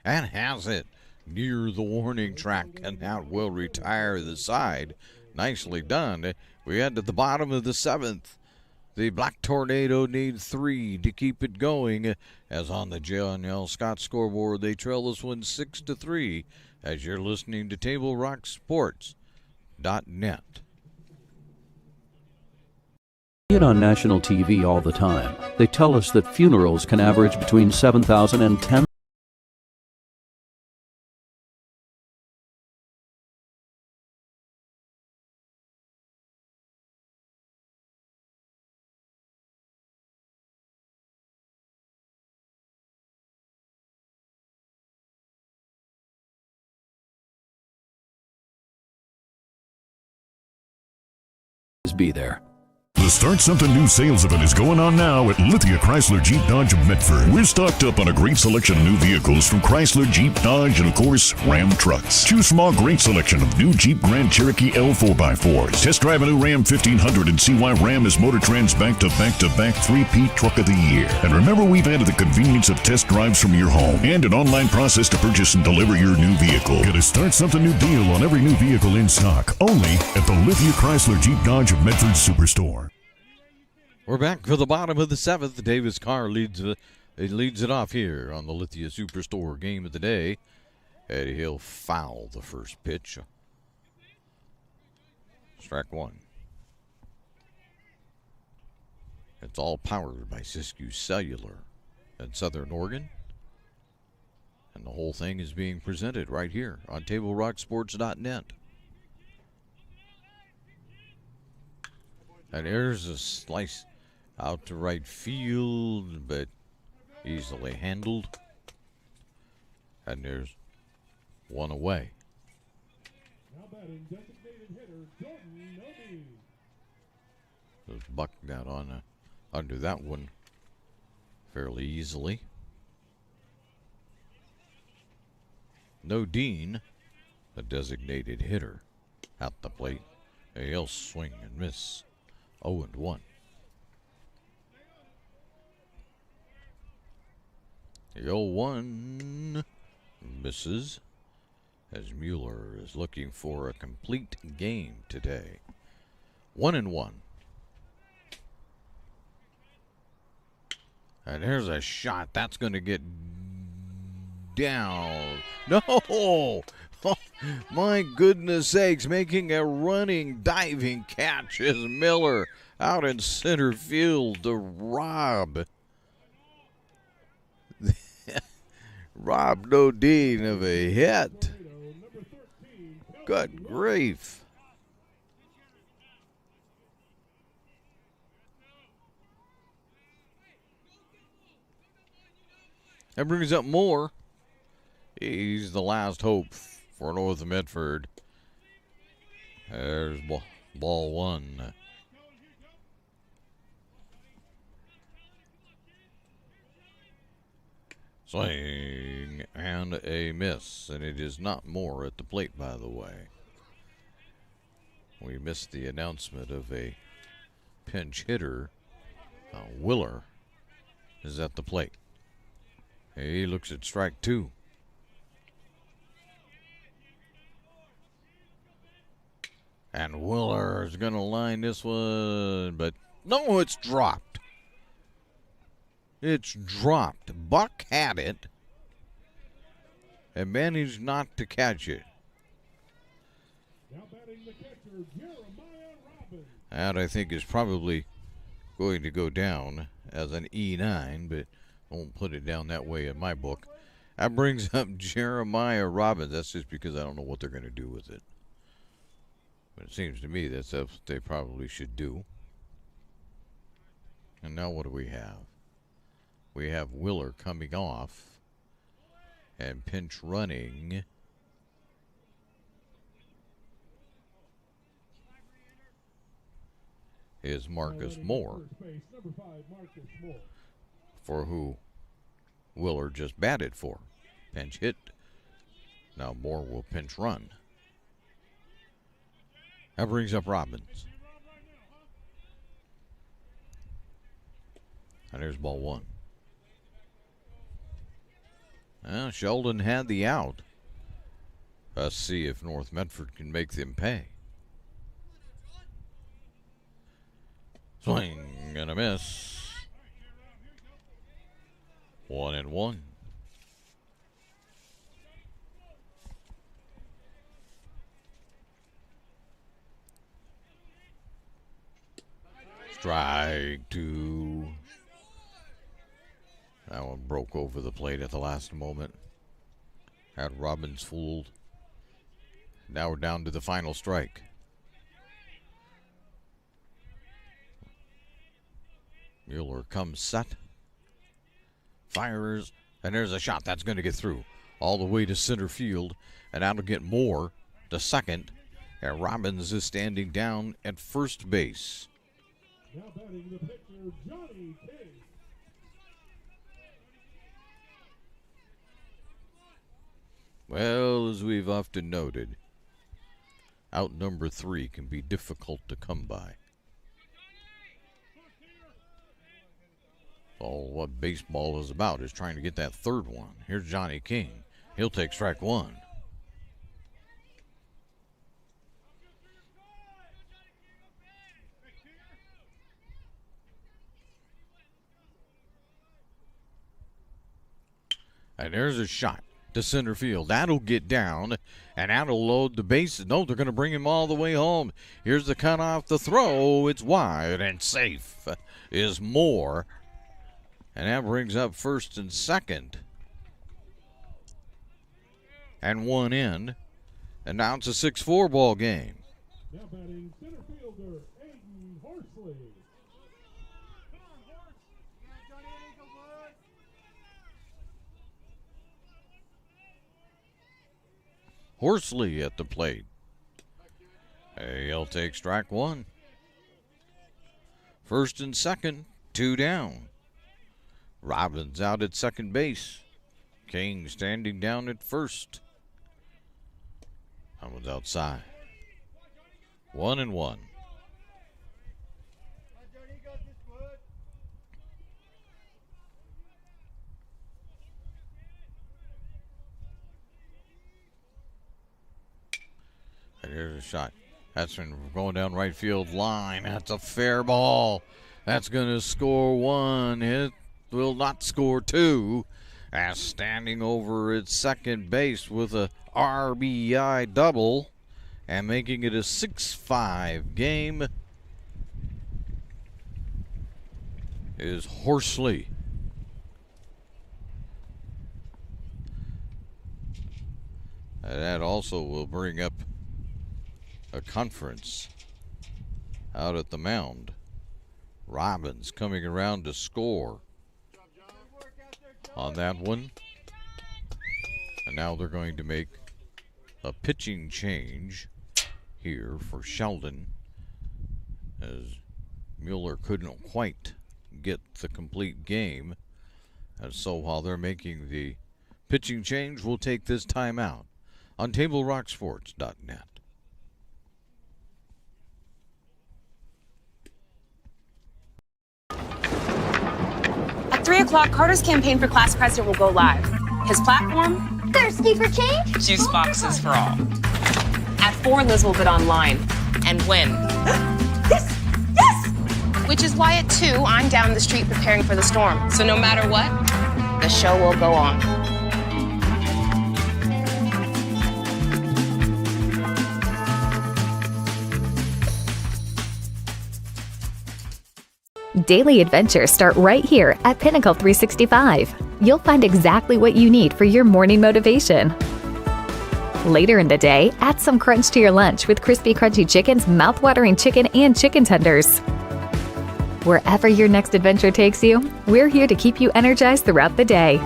and has it near the warning track, and now will retire the side. Nicely done. We head to the bottom of the 7th. The Black Tornado need 3 to keep it going, as on the John L. Scott scoreboard, they trail this one 6-3, as you're listening to TableRockSports.net. See it on national TV all the time. They tell us that funerals can average between 7,000 and 10,000. Be there. The Start Something New sales event is going on now at Lithia Chrysler Jeep Dodge of Medford. We're stocked up on a great selection of new vehicles from Chrysler, Jeep, Dodge, and of course, Ram trucks. Choose from our great selection of new Jeep Grand Cherokee L 4x4s. Test drive a new Ram 1500 and see why Ram is Motor Trend's back-to-back-to-back 3P Truck of the Year. And remember, we've added the convenience of test drives from your home and an online process to purchase and deliver your new vehicle. Get a Start Something New deal on every new vehicle in stock, only at the Lithia Chrysler Jeep Dodge of Medford Superstore. We're back for the bottom of the seventh. Davis Carr leads it off here on the Lithia Superstore game of the day. And he'll foul the first pitch. Strike one. It's all powered by Siskiyou Cellular in Southern Oregon. And the whole thing is being presented right here on TableRockSports.net. And there's a slice out to right field, but easily handled. And there's one away. Now batting designated hitter Jordan Noby. Those Buck got on under that one fairly easily. No Dean, the designated hitter, at the plate. He'll swing and miss. 0-1. The 0-1 misses as Mueller is looking for a complete game today. 1-1. And there's a shot. That's going to get down. No! Oh, my goodness sakes, making a running, diving catch is Miller out in center field to Rob. Rob Nodine of a hit. Good grief. That brings up Moore. He's the last hope for North Medford. There's ball one. Swing and a miss, and it is not Moore at the plate, by the way. We missed the announcement of a pinch hitter. Willer is at the plate. He looks at strike two. And Willer is going to line this one, but no, it's dropped. It's dropped. Buck had it and managed not to catch it. Now batting the catcher, Jeremiah Robbins. That I think is probably going to go down as an E9, but won't put it down that way in my book. That brings up Jeremiah Robbins. That's just because I don't know what they're going to do with it. But it seems to me that's what they probably should do. And now what do we have? We have Willer coming off and pinch running. Is Marcus Moore, for who Willer just batted for. Pinch hit. Now Moore will pinch run. That brings up Robbins. And there's ball one. Well, Sheldon had the out. Let's see if North Medford can make them pay. Swing and a miss. 1-1. Strike two. That one broke over the plate at the last moment. Had Robbins fooled. Now we're down to the final strike. Mueller comes set. Fires. And there's a shot. That's going to get through. All the way to center field. And that'll get more to second. And Robbins is standing down at first base. Now batting the pitcher, Johnny King. Well, as we've often noted, out number 3 can be difficult to come by. All what baseball is about is trying to get that third one. Here's Johnny King. He'll take strike one. And there's a shot to center field. That'll get down, and that'll load the bases. No, they're going to bring him all the way home. Here's the cutoff, the throw. It's wide, and safe is Moore. And that brings up first and second. And one in. And now it's a 6-4 ball game. Now batting center fielder, Aiden Horsley. Horsley at the plate. He'll take strike one. First and second, 2 down. Robbins out at second base. King standing down at first. That one's outside. 1-1. And here's a shot. That's been going down right field line. That's a fair ball. That's going to score one. It will not score two. As standing over at second base with a RBI double and making it a 6-5 game is Horsley. And that also will bring up a conference out at the mound. Robbins coming around to score on that one. And now they're going to make a pitching change here for Sheldon, as Mueller couldn't quite get the complete game. And so while they're making the pitching change, we'll take this time out on TableRockSports.net. At 3 o'clock, Carter's campaign for class president will go live. His platform? Thirsty for change? Juice boxes for all. At 4, Liz will bid online and win. Yes! Yes! Which is why at 2, I'm down the street preparing for the storm. So no matter what, the show will go on. Daily adventures start right here at Pinnacle 365. You'll find exactly what you need for your morning motivation. Later in the day, add some crunch to your lunch with crispy, crunchy chickens, mouth-watering chicken, and chicken tenders. Wherever your next adventure takes you, we're here to keep you energized throughout the day.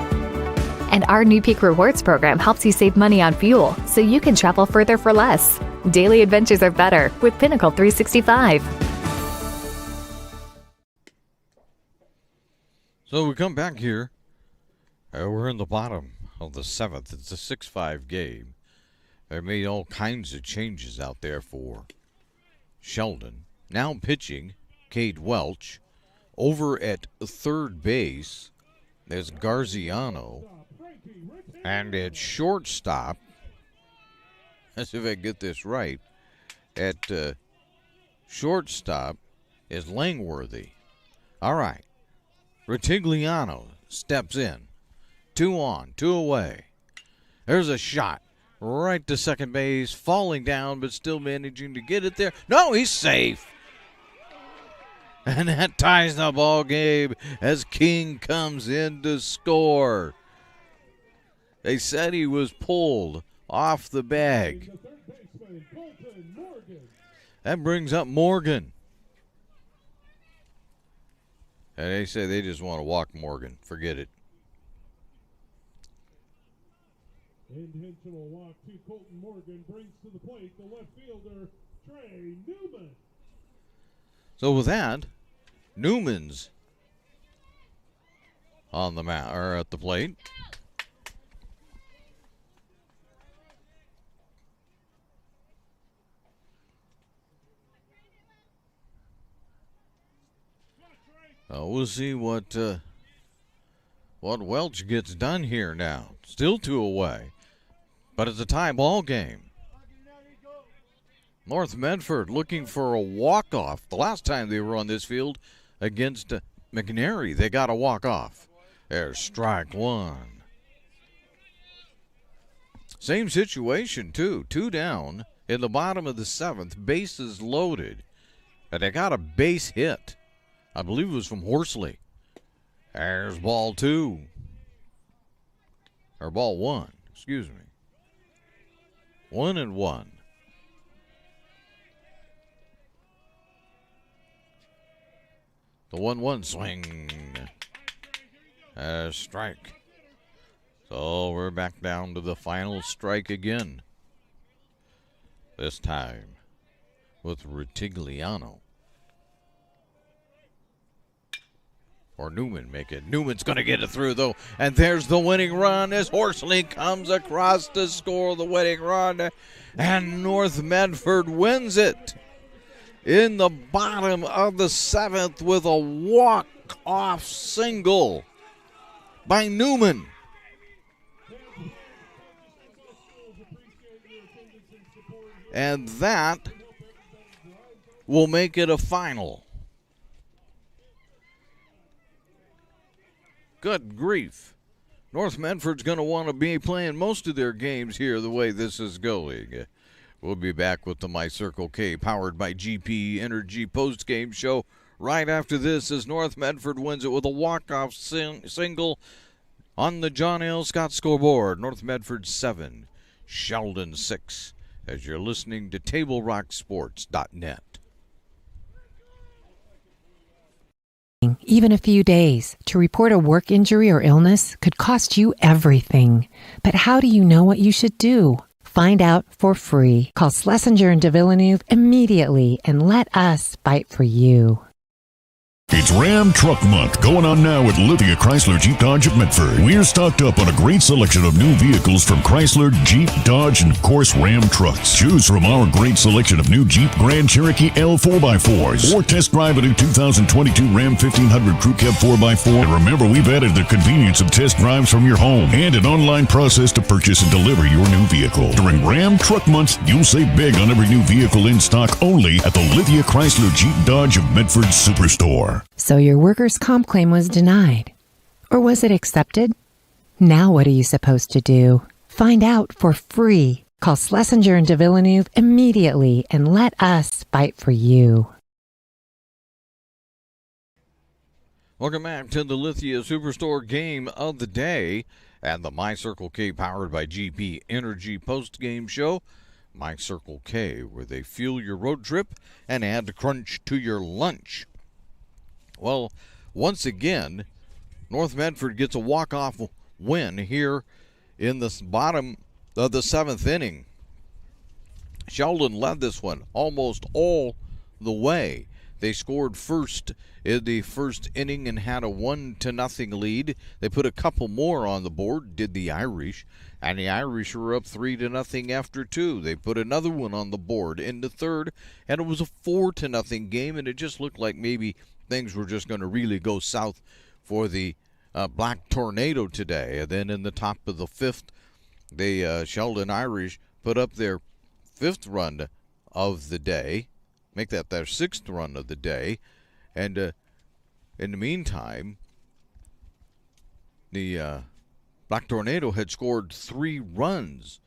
And our new Peak Rewards program helps you save money on fuel so you can travel further for less. Daily adventures are better with Pinnacle 365. So we come back here. We're in the bottom of the 7th. It's a 6-5 game. They made all kinds of changes out there for Sheldon. Now pitching, Cade Welch. Over at third base, there's Garziano. And at shortstop, let's see if I get this right, at shortstop is Langworthy. All right. Ritigliano steps in. 2 on, 2 away. There's a shot right to second base, falling down, but still managing to get it there. No, he's safe. And that ties the ball game as King comes in to score. They said he was pulled off the bag. That brings up Morgan. And they say they just want to walk Morgan. Forget it. Intentional walk to Colton Morgan brings to the plate the left fielder, Trey Newman. So with that, Newman's on the mat or at the plate. We'll see what Welch gets done here now. Still 2 away, but it's a tie ball game. North Medford looking for a walk-off. The last time they were on this field against McNary, they got a walk-off. There's strike one. Same situation, too. 2 down in the bottom of the 7th. Bases loaded. And they got a base hit. I believe it was from Horsley. There's ball 2. Or ball 1, excuse me. 1-1. The 1-1 swing. Strike. So we're back down to the final strike again. This time with Rutigliano. Or Newman make it. Newman's going to get it through, though. And there's the winning run as Horsley comes across to score the winning run. And North Medford wins it in the bottom of the 7th with a walk-off single by Newman. And that will make it a final. Good grief. North Medford's going to want to be playing most of their games here the way this is going. We'll be back with the My Circle K powered by GP Energy post-game show right after this as North Medford wins it with a walk-off single on the John L. Scott scoreboard. North Medford 7, Sheldon 6, as you're listening to TableRockSports.net. Even a few days to report a work injury or illness could cost you everything. But how do you know what you should do? Find out for free. Call Schlesinger and de Villeneuve immediately and let us fight for you. It's Ram Truck Month going on now at Lithia Chrysler Jeep Dodge of Medford. We're stocked up on a great selection of new vehicles from Chrysler, Jeep, Dodge, and of course Ram trucks. Choose from our great selection of new Jeep Grand Cherokee L 4x4s or test drive a new 2022 Ram 1500 Crew Cab 4x4. And remember, we've added the convenience of test drives from your home and an online process to purchase and deliver your new vehicle. During Ram Truck Month, you'll save big on every new vehicle in stock only at the Lithia Chrysler Jeep Dodge of Medford Superstore. So your workers' comp claim was denied. Or was it accepted? Now what are you supposed to do? Find out for free. Call Schlesinger and de Villeneuve immediately and let us fight for you. Welcome back to the Lithia Superstore game of the day and the My Circle K powered by GP Energy post-game show. My Circle K, where they fuel your road trip and add crunch to your lunch. Well, once again, North Medford gets a walk-off win here in the bottom of the 7th inning. Sheldon led this one almost all the way. They scored first in the first inning and had a 1-0 lead. They put a couple more on the board, did the Irish, and the Irish were up 3-0 after 2. They put another one on the board in the third, and it was a 4-0 game, and it just looked like maybe things were just going to really go south for the Black Tornado today. And then in the top of the 5th, the Sheldon Irish put up their 5th run of the day, make that their 6th run of the day. And in the meantime, the Black Tornado had scored 3 runs.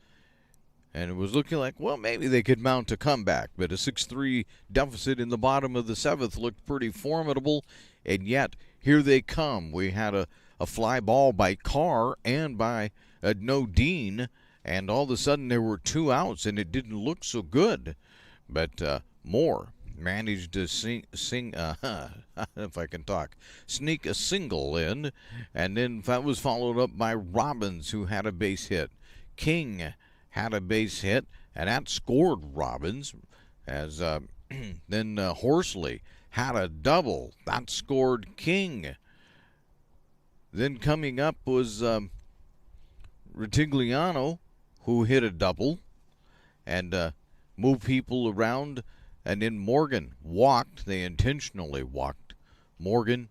And it was looking like, well, maybe they could mount a comeback. But a 6-3 deficit in the bottom of the 7th looked pretty formidable. And yet, here they come. We had a fly ball by Carr and by Dean. And all of a sudden, there were 2 outs, and it didn't look so good. But Moore managed to if I can talk, sneak a single in. And then that was followed up by Robbins, who had a base hit. King had a base hit, and that scored Robbins. As then Horsley had a double. That scored King. Then coming up was Ritigliano, who hit a double and moved people around. And then Morgan walked. They intentionally walked Morgan.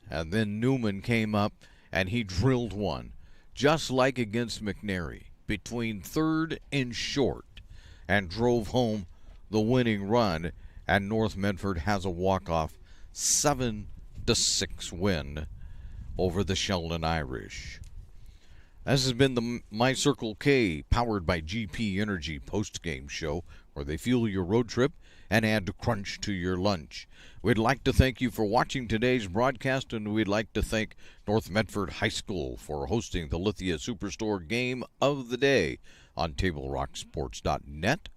And then Newman came up, and he drilled one, just like against McNary, between third and short, and drove home the winning run. And North Medford has a walk-off 7-6 win over the Sheldon Irish. This has been the My Circle K, powered by GP Energy post-game show, where they fuel your road trip and add crunch to your lunch. We'd like to thank you for watching today's broadcast, and we'd like to thank North Medford High School for hosting the Lithia Superstore Game of the Day on TableRockSports.net.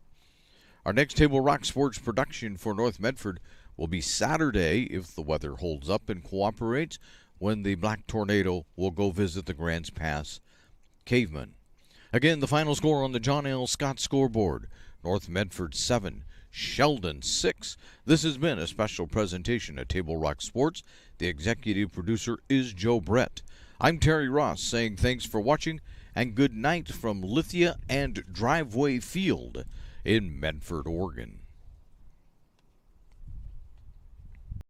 Our next Table Rock Sports production for North Medford will be Saturday, if the weather holds up and cooperates, when the Black Tornado will go visit the Grants Pass Cavemen. Again, the final score on the John L. Scott scoreboard: North Medford 7, Sheldon 6. This has been a special presentation at Table Rock Sports. The executive producer is Joe Brett. I'm Terry Ross saying thanks for watching and good night from Lithia and Driveway Field in Medford, Oregon.